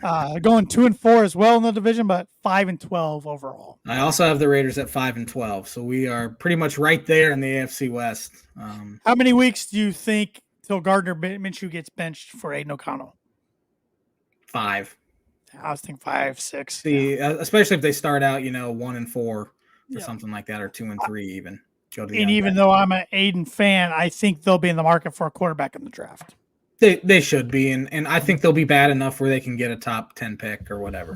going 2-4 as well in the division, but 5-12 overall. I also have the Raiders at 5-12, so we are pretty much right there in the AFC West. How many weeks do you think till Gardner Minshew gets benched for Aiden O'Connell? 5. I was thinking 5, 6. Especially if they start out, 1-4 or something like that, or 2-3 even. And even though I'm an Aiden fan, I think they'll be in the market for a quarterback in the draft. They should be, and I think they'll be bad enough where they can get a top 10 pick or whatever.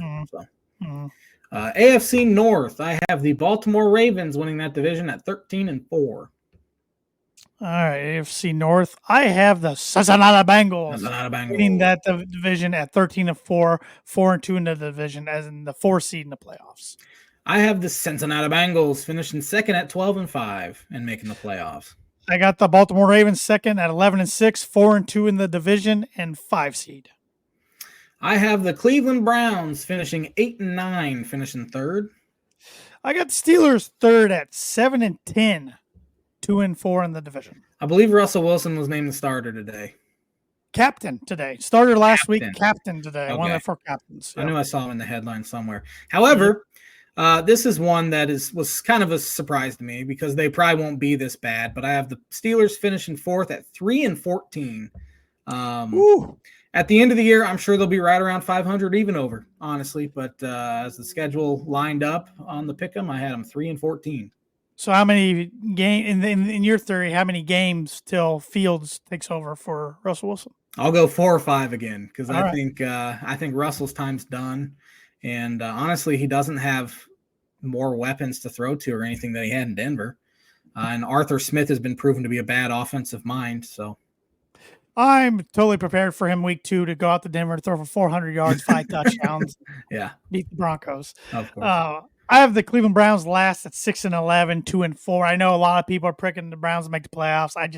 AFC North, I have the Baltimore Ravens winning that division at 13-4. All right, AFC North, I have the Cincinnati Bengals winning that division at 13-4, 4-2 in the division, as in the 4 seed in the playoffs. I have the Cincinnati Bengals finishing second at 12-5 and making the playoffs. I got the Baltimore Ravens second at 11-6, 4-2 in the division, and 5 seed. I have the Cleveland Browns finishing 8-9, finishing third. I got the Steelers third at 7-10, 2-4 in the division. I believe Russell Wilson was named the starter today. Captain today. Starter last week, captain today. Okay. One of the 4 captains. I knew I saw him in the headline somewhere. However, this is one that was kind of a surprise to me because they probably won't be this bad, but I have the Steelers finishing fourth at 3-14. At the end of the year, I'm sure they'll be right around 500, even over, honestly. But as the schedule lined up on the pick'em, I had them 3-14. So how many game in your theory? How many games till Fields takes over for Russell Wilson? I'll go 4 or 5 again because I think Russell's time's done, and honestly, he doesn't have more weapons to throw to or anything that he had in Denver. And Arthur Smith has been proven to be a bad offensive mind. So I'm totally prepared for him week 2 to go out to Denver, throw for 400 yards, 5 touchdowns, beat the Broncos. Of course. I have the Cleveland Browns last at 6-11, 2-4. I know a lot of people are pricking the Browns to make the playoffs. I'm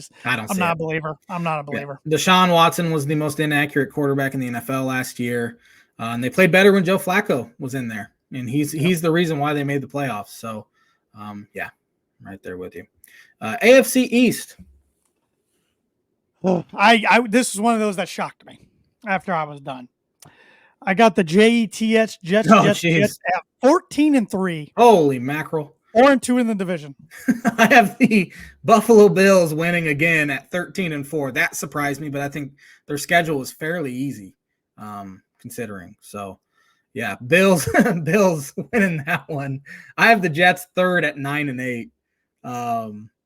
not a believer. I'm not a believer. Yeah. Deshaun Watson was the most inaccurate quarterback in the NFL last year. And they played better when Joe Flacco was in there. And he's the reason why they made the playoffs. So, right there with you. AFC East. This is one of those that shocked me after I was done. I got the Jets Jeez. at 14-3. Holy mackerel. 4-2 in the division. I have the Buffalo Bills winning again at 13-4. That surprised me, but I think their schedule was fairly easy, considering. So, yeah, Bills winning that one. I have the Jets third at 9-8.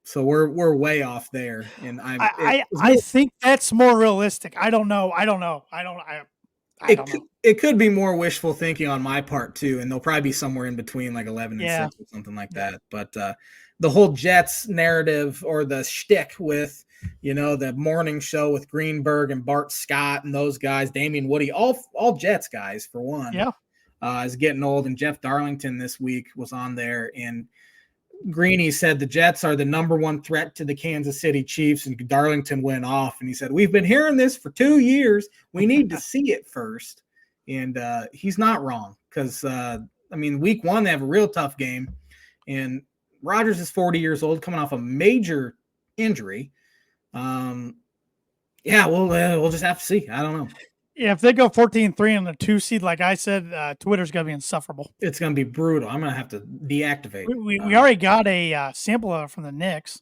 So we're way off there, and I think that's more realistic. I don't know. I don't know. It could be more wishful thinking on my part too, and they'll probably be somewhere in between, like 11-6 or something like that. But the whole Jets narrative or the shtick with, the morning show with Greenberg and Bart Scott and those guys, Damian Woody, all Jets guys for one, is getting old. And Jeff Darlington this week was on there, and Greeny said the Jets are the number one threat to the Kansas City Chiefs, and Darlington went off and he said, we've been hearing this for 2 years. We need to see it first. And he's not wrong because, week one, they have a real tough game. And Rodgers is 40 years old, coming off a major injury. We'll just have to see. I don't know. Yeah, if they go 14-3 on the 2 seed, like I said, Twitter's going to be insufferable. It's going to be brutal. I'm going to have to deactivate. We already got a sample of it from the Knicks.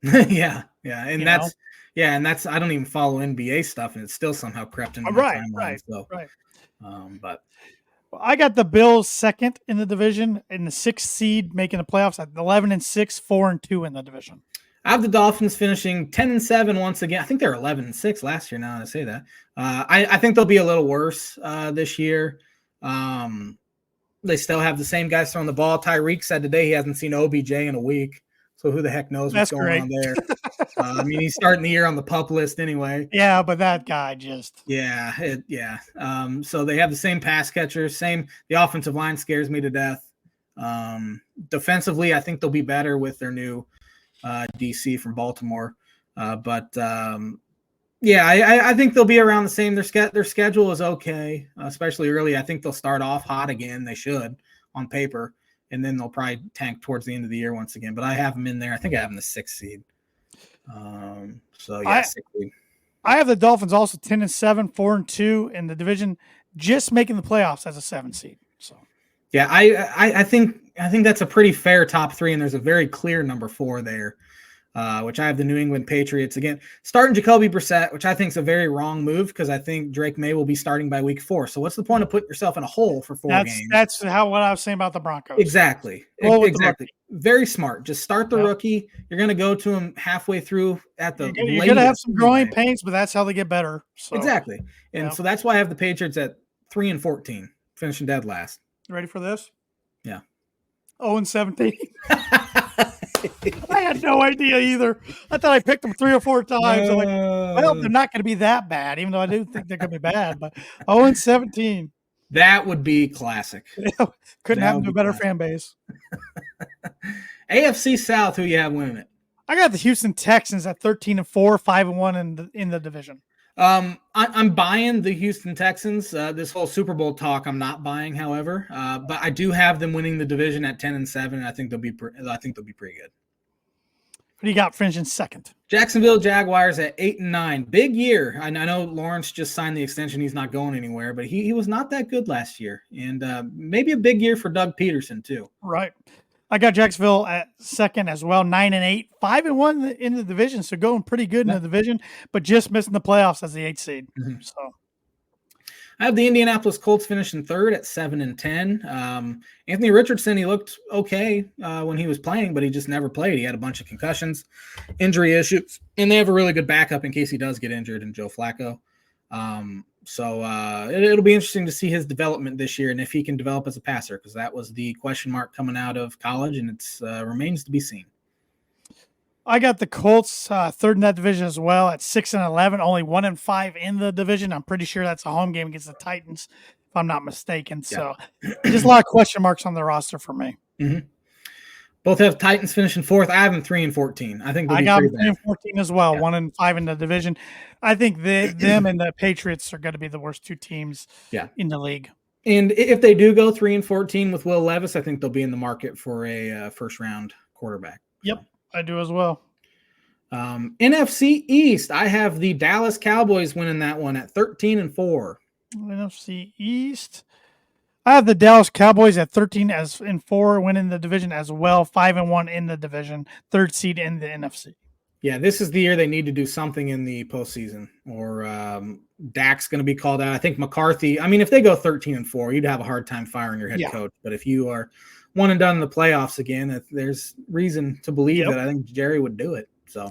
Yeah. And that's I don't even follow NBA stuff, and it's still somehow crept into my timeline. Right. But I got the Bills second in the division in the 6th seed, making the playoffs at 11-6, 4-2 in the division. I have the Dolphins finishing 10-7 once again. I think they're 11-6 last year. Now that I say that, I think they'll be a little worse this year. They still have the same guys throwing the ball. Tyreek said today he hasn't seen OBJ in a week, so who the heck knows what's going on there? He's starting the year on the PUP list anyway. Yeah, but that guy just so they have the same pass catchers. The offensive line scares me to death. Defensively, I think they'll be better with their new DC from Baltimore. I think they'll be around the same. Their schedule is okay, especially early. I think they'll start off hot again. They should on paper, and then they'll probably tank towards the end of the year once again. But I have them in there. I think I have them the 6th seed. 6th seed. I have the Dolphins also 10-7, 4-2 in the division, just making the playoffs as a 7 seed. So yeah, I think that's a pretty fair top 3, and there's a very clear number 4 there, which I have the New England Patriots again. Starting Jacoby Brissett, which I think is a very wrong move because I think Drake May will be starting by week 4. So what's the point of putting yourself in a hole for 4 games? That's what I was saying about the Broncos. Exactly. Very smart. Just start the rookie. You're going to go to him halfway through at the You're going to have some growing pains, but that's how they get better. So. Exactly. And so that's why I have the Patriots at 3-14, finishing dead last. Ready for this? Yeah. 0-17. I had no idea either. I thought I picked them 3 or 4 times. I'm like, well, they're not going to be that bad, even though I do think they're going to be bad. But 0-17. That would be classic. Couldn't happen to a better fan base. AFC South, who you have winning it? I got the Houston Texans at 13-4, 5-1 in the division. I'm buying the Houston Texans. This whole Super Bowl talk, I'm not buying, however. But I do have them winning the division at 10-7, and I think they'll be pretty good. Who do you got finishing second? Jacksonville Jaguars at 8-9. Big year. I know Lawrence just signed the extension. He's not going anywhere, but he was not that good last year, and maybe a big year for Doug Peterson too. Right. I got Jacksonville at second as well, 9-8, 5-1 in the division, so going pretty good in the division, but just missing the playoffs as the 8th seed. Mm-hmm. So, I have the Indianapolis Colts finishing third at 7-10. Anthony Richardson, he looked okay when he was playing, but he just never played. He had a bunch of concussions, injury issues, and they have a really good backup in case he does get injured in Joe Flacco. So it'll be interesting to see his development this year and if he can develop as a passer, because that was the question mark coming out of college, and it remains to be seen. I got the Colts third in that division as well at 6-11, only 1-5 in the division. I'm pretty sure that's a home game against the Titans, if I'm not mistaken. Yeah. So just a lot of question marks on the roster for me. Mm-hmm. Both have Titans finishing fourth. I have them 3-14. I think I got them 3-14 as well. 1-5 in the division. I think them and the Patriots are going to be the worst 2 teams in the league. And if they do go 3-14 with Will Levis, I think they'll be in the market for a first round quarterback. Yep, I do as well. NFC East, I have the Dallas Cowboys winning that one at 13-4. NFC East, I have the Dallas Cowboys at 13-4, winning the division as well. 5-1 in the division, third seed in the NFC. Yeah, this is the year they need to do something in the postseason, or Dak's going to be called out. I think McCarthy. I mean, if they go 13-4, you'd have a hard time firing your head coach. But if you are one and done in the playoffs again, there's reason to believe that I think Jerry would do it. So,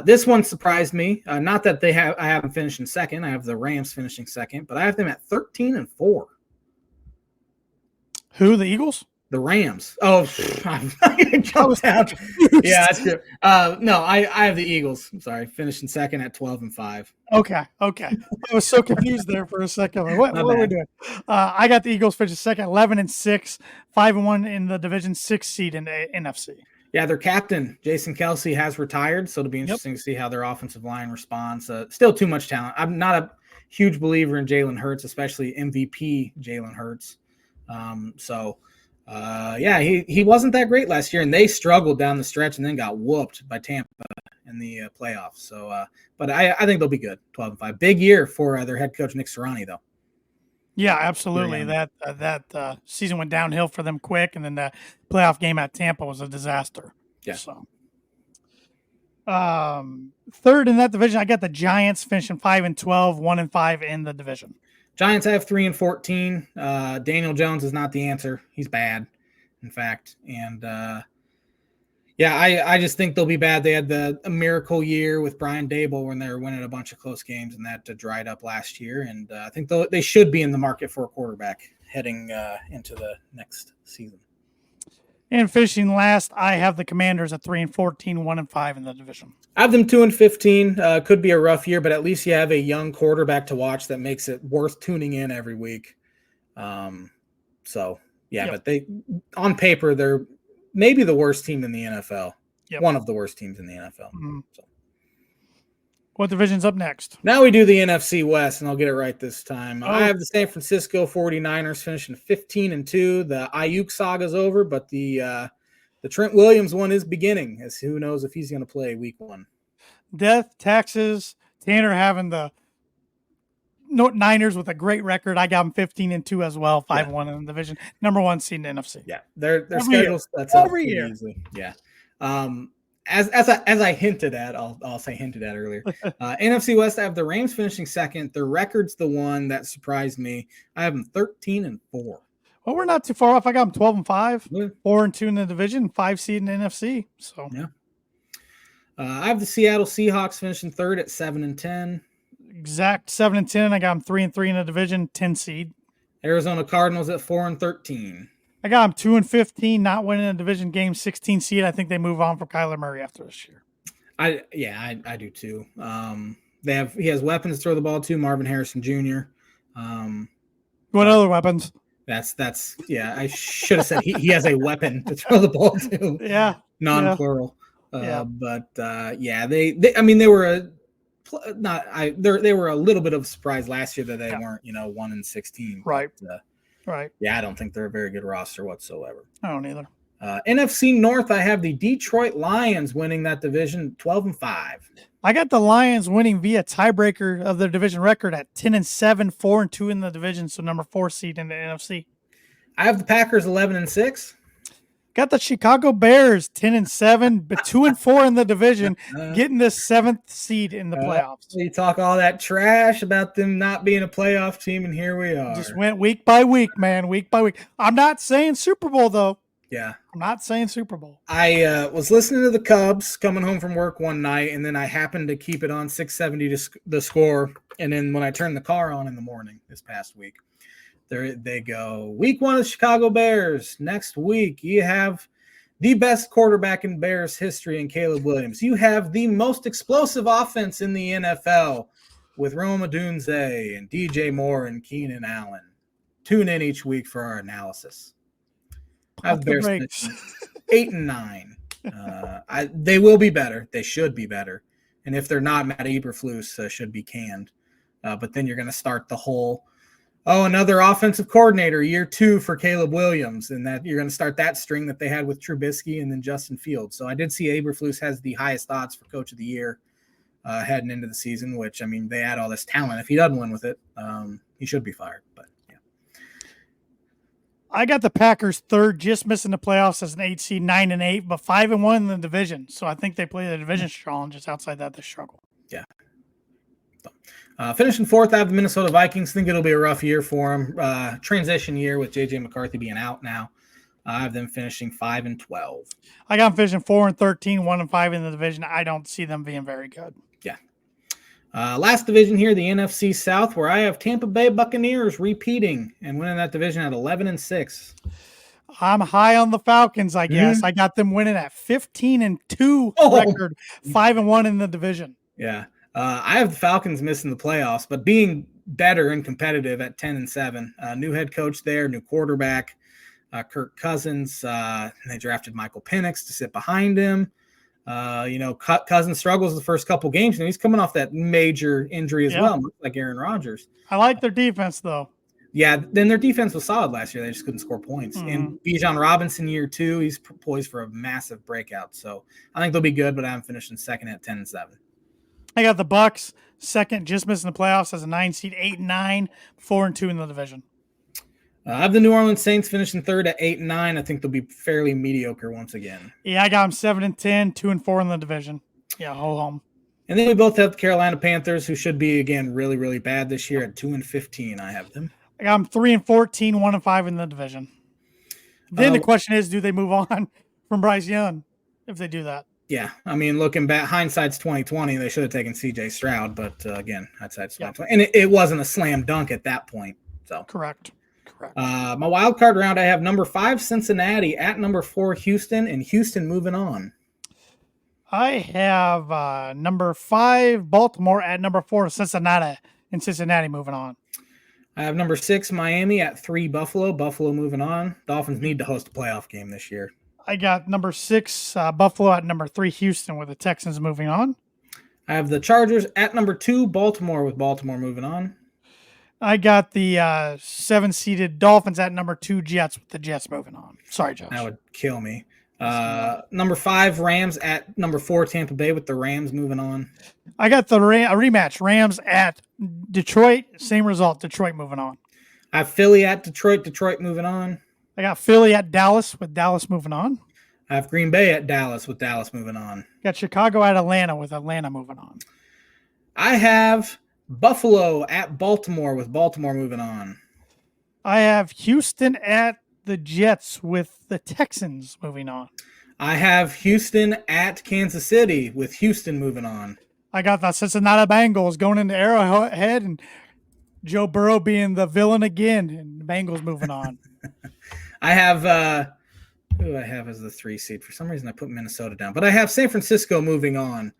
this one surprised me. Not that I haven't finished in second. I have the Rams finishing second, but I have them at 13-4. Who, the Eagles? The Rams. Oh, I jumped out. Yeah, that's good. No, I have the Eagles. I'm sorry, finishing second at 12-5. Okay. I was so confused there for a second. Like, what are we doing? I got the Eagles finishing second, 11-6, 5-1 in the division, 6th seed in the NFC. Yeah, their captain, Jason Kelsey, has retired, so it'll be interesting to see how their offensive line responds. Still too much talent. I'm not a huge believer in Jalen Hurts, especially MVP Jalen Hurts. He wasn't that great last year, and they struggled down the stretch and then got whooped by Tampa in the playoffs. So, but I think they'll be good, 12-5. Big year for their head coach, Nick Sirianni, though. Yeah, absolutely. That season went downhill for them quick, and then the playoff game at Tampa was a disaster. Yeah. So, third in that division, I got the Giants finishing 5-12, 1-5 in the division. Giants have 3-14. Daniel Jones is not the answer. He's bad, in fact. And I just think they'll be bad. They had a miracle year with Brian Dable when they were winning a bunch of close games, and that dried up last year. And I think they should be in the market for a quarterback heading into the next season. And finishing last, I have the Commanders at 3-14, 1-5 in the division. I have them 2-15. Could be a rough year, but at least you have a young quarterback to watch that makes it worth tuning in every week. But they, on paper, they're maybe the worst team in the NFL. Yep. One of the worst teams in the NFL. Mm-hmm. So. What division's up next? Now we do the NFC West, and I'll get it right this time. I have the San Francisco 49ers finishing 15-2. The Ayuk saga's over, but the Trent Williams one is beginning, as who knows if he's going to play week 1. Death, taxes, Tanner having the Niners with a great record. I got them 15-2 as well, 5-1 in the division. Number 1 seed in the NFC. Yeah, their schedules that's up pretty easily. Yeah. As I hinted at, I'll say hinted at earlier. NFC West, I have the Rams finishing second. Their record's the one that surprised me. I have them 13-4. Well, we're not too far off. I got them 12-5, 4-2 in the division, 5 seed in the NFC. So yeah. I have the Seattle Seahawks finishing third at 7-10. Exact 7-10. I got them 3-3 in the division, 10 seed. Arizona Cardinals at 4-13. I got them 2-15, not winning a division game, 16 seed. I think they move on for Kyler Murray after this year. I do too. He has weapons to throw the ball to, Marvin Harrison Jr. What other weapons? That's I should have said he has a weapon to throw the ball to. Yeah. Non-plural. But they were a little bit of a surprise last year that they weren't 1-16. Right. But, right. Yeah, I don't think they're a very good roster whatsoever. I don't either. NFC North, I have the Detroit Lions winning that division 12-5. I got the Lions winning via tiebreaker of their division record at 10-7, 4-2 in the division, so number 4 seed in the NFC. I have the Packers 11-6. Got the Chicago Bears 10-7, but 2-4 in the division, getting this 7th seed in the playoffs. You talk all that trash about them not being a playoff team, and here we are. Just went week by week, man, week by week. I'm not saying Super Bowl, though. Yeah. I'm not saying Super Bowl. I was listening to the Cubs coming home from work one night, and then I happened to keep it on 670 to the score. And then when I turned the car on in the morning this past week, they go, week 1 of Chicago Bears. Next week, you have the best quarterback in Bears history in Caleb Williams. You have the most explosive offense in the NFL with Rome Odunze and DJ Moore and Keenan Allen. Tune in each week for our analysis. I have Bears 8-9. They will be better. They should be better. And if they're not, Matt Eberflus should be canned. But then you're going to start the whole Oh, another offensive coordinator, year 2 for Caleb Williams, and that you're going to start that string that they had with Trubisky and then Justin Fields. So I did see Eberflus has the highest odds for Coach of the Year heading into the season, which, I mean, they had all this talent. If he doesn't win with it, he should be fired. But yeah, I got the Packers third, just missing the playoffs as an 8 seed, 9-8, but 5-1 in the division. So I think they play the division strong. Just outside that, they struggle. Yeah. Finishing fourth, I have the Minnesota Vikings. Think it'll be a rough year for them. Transition year with J.J. McCarthy being out now. I have them finishing 5-12. I got them finishing 4-13, 1-5 in the division. I don't see them being very good. Yeah. Last division here, the NFC South, where I have Tampa Bay Buccaneers repeating and winning that division at 11-6. I'm high on the Falcons, I guess. Mm-hmm. I got them winning at 15-2 record, 5-1 in the division. Yeah. I have the Falcons missing the playoffs, but being better and competitive at 10-7. New head coach there, new quarterback, Kirk Cousins. They drafted Michael Penix to sit behind him. Cousins struggles the first couple games, and he's coming off that major injury as well, like Aaron Rodgers. I like their defense, though. Yeah, then their defense was solid last year. They just couldn't score points. Mm-hmm. And Bijan Robinson, year 2, he's poised for a massive breakout. So I think they'll be good, but I'm finishing second at 10-7. I got the Bucs second, just missing the playoffs as a 9 seed, 8-9, 4-2 in the division. I have the New Orleans Saints finishing third at 8-9. I think they'll be fairly mediocre once again. Yeah, I got them 7-10, 2-4 in the division. Yeah, ho home. And then we both have the Carolina Panthers, who should be again really, really bad this year at 2-15. I have them. I got them 3-14, 1-5 in the division. Then the question is, do they move on from Bryce Young if they do that? Yeah, I mean, looking back, hindsight's 2020. They should have taken C.J. Stroud, but again, hindsight's 2020, and it wasn't a slam dunk at that point. So correct. My wild card round, I have number 5 Cincinnati at number 4 Houston, and Houston moving on. I have number 5 Baltimore at number 4 Cincinnati, and Cincinnati moving on. I have number 6 Miami at 3 Buffalo. Buffalo moving on. Dolphins need to host a playoff game this year. I got number 6 Buffalo at number 3 Houston, with the Texans moving on. I have the Chargers at number 2 Baltimore, with Baltimore moving on. I got the 7-seeded Dolphins at number 2 Jets, with the Jets moving on. Sorry, Josh. That would kill me. Number 5 Rams at number 4 Tampa Bay, with the Rams moving on. I got the rematch, Rams at Detroit, same result, Detroit moving on. I have Philly at Detroit, Detroit moving on. I got Philly at Dallas, with Dallas moving on. I have Green Bay at Dallas, with Dallas moving on. Got Chicago at Atlanta, with Atlanta moving on. I have Buffalo at Baltimore, with Baltimore moving on. I have Houston at the Jets, with the Texans moving on. I have Houston at Kansas City, with Houston moving on. I got the Cincinnati Bengals going into Arrowhead, and Joe Burrow being the villain again, and the Bengals moving on. I have who do I have as the 3 seed? For some reason, I put Minnesota down, but I have San Francisco moving on.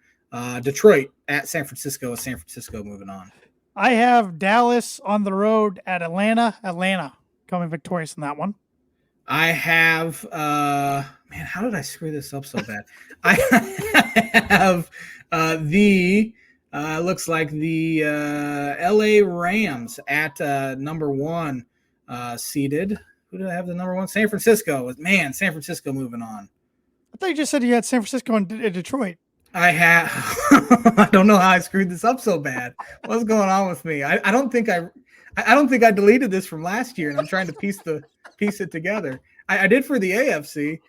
Detroit at San Francisco, with San Francisco moving on. I have Dallas on the road at Atlanta. Atlanta coming victorious in that one. I have man, how did I screw this up so bad? I have looks like the LA Rams at number 1 seeded. Who did I have the number 1? San Francisco. Man, San Francisco moving on. I thought you just said you had San Francisco and Detroit. I have. I don't know how I screwed this up so bad. What's going on with me? I don't think I deleted this from last year, and I'm trying to piece it together. I did for the AFC.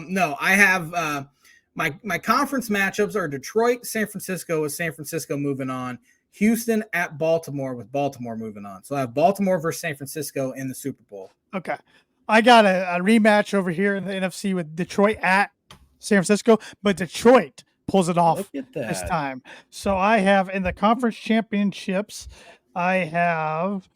No, I have my conference matchups are Detroit, San Francisco, with San Francisco moving on. Houston at Baltimore, with Baltimore moving on. So I have Baltimore versus San Francisco in the Super Bowl. Okay. I got a rematch over here in the NFC with Detroit at San Francisco, but Detroit pulls it off this time. So I have in the conference championships, I have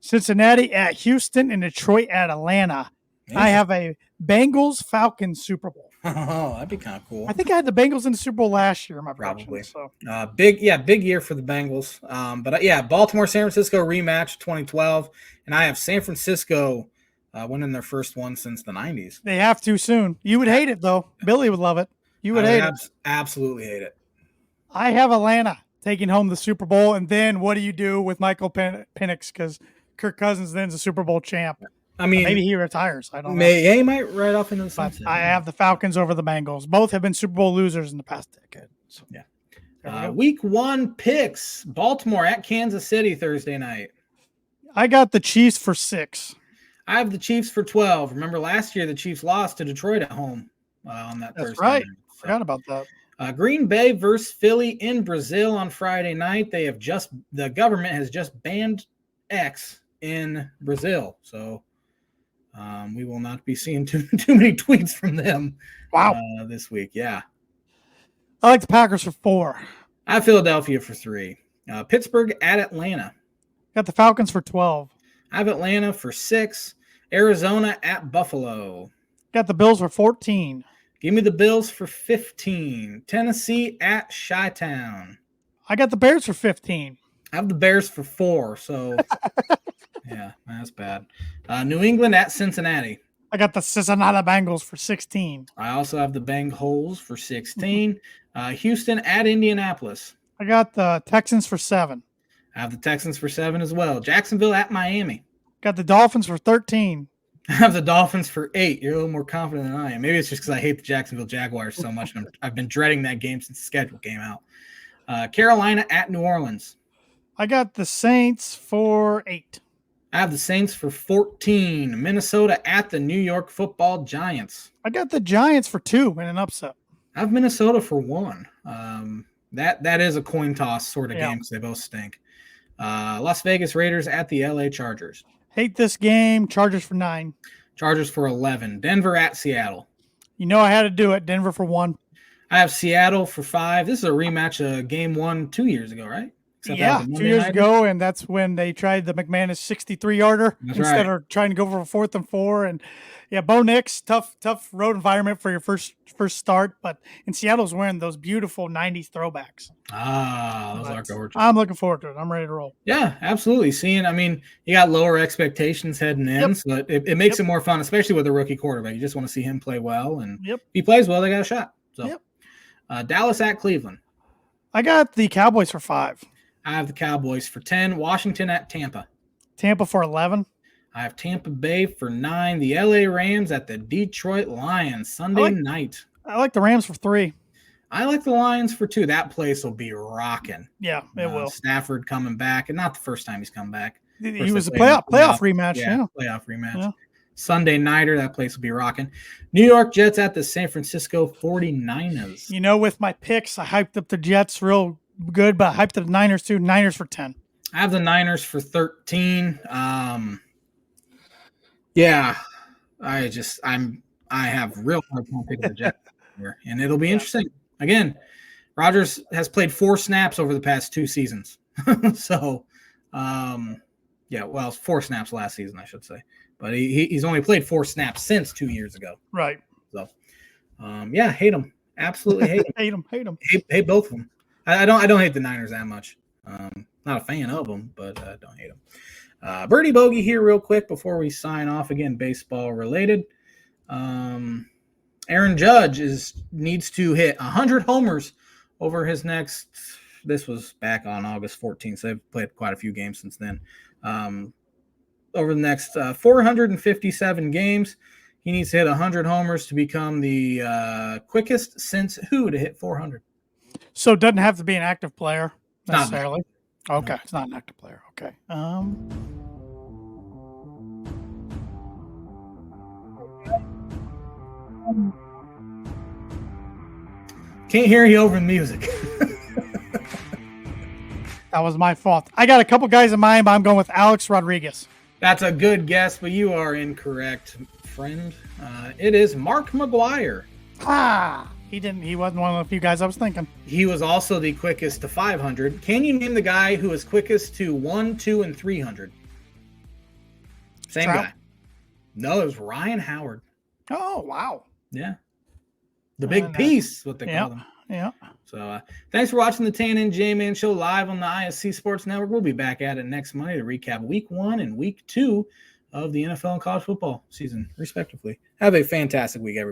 Cincinnati at Houston and Detroit at Atlanta. Amazing. I have a Bengals Falcons Super Bowl. Oh, that'd be kind of cool. I think I had the Bengals in the Super Bowl last year. Probably. So big year for the Bengals. But Baltimore, San Francisco rematch 2012, and I have San Francisco winning their first one since the 90s. They have to soon. You would hate it though. Billy would love it. You would hate it. Absolutely hate it. I have Atlanta taking home the Super Bowl, and then what do you do with Michael Penix? Because Kirk Cousins then's a Super Bowl champ. I mean, maybe he retires. I don't know. Yeah, he might ride off into the But sunset. I have the Falcons over the Bengals. Both have been Super Bowl losers in the past decade. So, yeah. Week 1 picks. Baltimore at Kansas City Thursday night. I got the Chiefs for 6. I have the Chiefs for 12. Remember last year the Chiefs lost to Detroit at home on that Thursday right. night. So, forgot about that. Green Bay versus Philly in Brazil on Friday night. The government has just banned X in Brazil. So we will not be seeing too many tweets from them this week. Yeah. I like the Packers for 4. I have Philadelphia for 3. Pittsburgh at Atlanta. Got the Falcons for 12. I have Atlanta for 6. Arizona at Buffalo. Got the Bills for 14. Give me the Bills for 15. Tennessee at Chi-Town. I got the Bears for 15. I have the Bears for 4. So, yeah, that's bad. New England at Cincinnati. I got the Cincinnati Bengals for 16. I also have the Bengals for 16. Houston at Indianapolis. I got the Texans for 7. I have the Texans for 7 as well. Jacksonville at Miami. Got the Dolphins for 13. I have the Dolphins for 8. You're a little more confident than I am. Maybe it's just because I hate the Jacksonville Jaguars so much, and I've been dreading that game since the schedule came out. Carolina at New Orleans. I got the Saints for 8. I have the Saints for 14. Minnesota at the New York Football Giants. I got the Giants for 2 in an upset. I have Minnesota for 1. That is a coin toss sort of game because they both stink. Las Vegas Raiders at the LA Chargers. Hate this game. Chargers for 9. Chargers for 11. Denver at Seattle. You know I had to do it. Denver for 1. I have Seattle for 5. This is a rematch of game 1 2 years ago, right? Except 2 years ago, and that's when they tried the McManus 63-yarder instead of trying to go for a 4th and 4. And Bo Nix, tough road environment for your first start, but in Seattle's wearing those beautiful 90s throwbacks. Those are gorgeous. I'm looking forward to it. I'm ready to roll. Yeah, absolutely. You got lower expectations heading in, so it makes it more fun, especially with a rookie quarterback. You just want to see him play well, and if he plays well, they got a shot. So, Dallas at Cleveland. I got the Cowboys for 5. I have the Cowboys for 10. Washington at Tampa. Tampa for 11. I have Tampa Bay for 9. The LA Rams at the Detroit Lions Sunday night. I like the Rams for 3. I like the Lions for 2. That place will be rocking. Yeah, it will. Stafford coming back, and not the first time he's come back. He was a playoff rematch. Yeah, playoff rematch. Yeah. Sunday nighter, that place will be rocking. New York Jets at the San Francisco 49ers. With my picks, I hyped up the Jets real good, but I hyped up the Niners too. Niners for 10. I have the Niners for 13. I have real hard time picking the Jets here, and it'll be interesting. Again, Rodgers has played 4 snaps over the past 2 seasons. So, 4 snaps last season, I should say. But he's only played 4 snaps since 2 years ago. Right. So, hate him. Absolutely hate him. hate him. Hate both of them. I don't hate the Niners that much. Not a fan of them, but I don't hate them. Birdie Bogey here real quick before we sign off. Again, baseball related. Aaron Judge needs to hit 100 homers over his next. This was back on August 14th, so they've played quite a few games since then. Over the next 457 games, he needs to hit 100 homers to become the quickest since who to hit 400. So it doesn't have to be an active player necessarily. Okay, it's not an active player. Okay. Can't hear you over the music. That was my fault. I got a couple guys in mind, but I'm going with Alex Rodriguez. That's a good guess, but you are incorrect, friend. It is Mark McGwire. He wasn't one of the few guys I was thinking. He was also the quickest to 500. Can you name the guy who was quickest to 1, 2, and 300? Same guy. No, it was Ryan Howard. Oh, wow. Yeah. The big piece, what they call him. Yeah. So thanks for watching the Tan and J-Man Show live on the ISC Sports Network. We'll be back at it next Monday to recap week 1 and week 2 of the NFL and college football season, respectively. Have a fantastic week, everybody.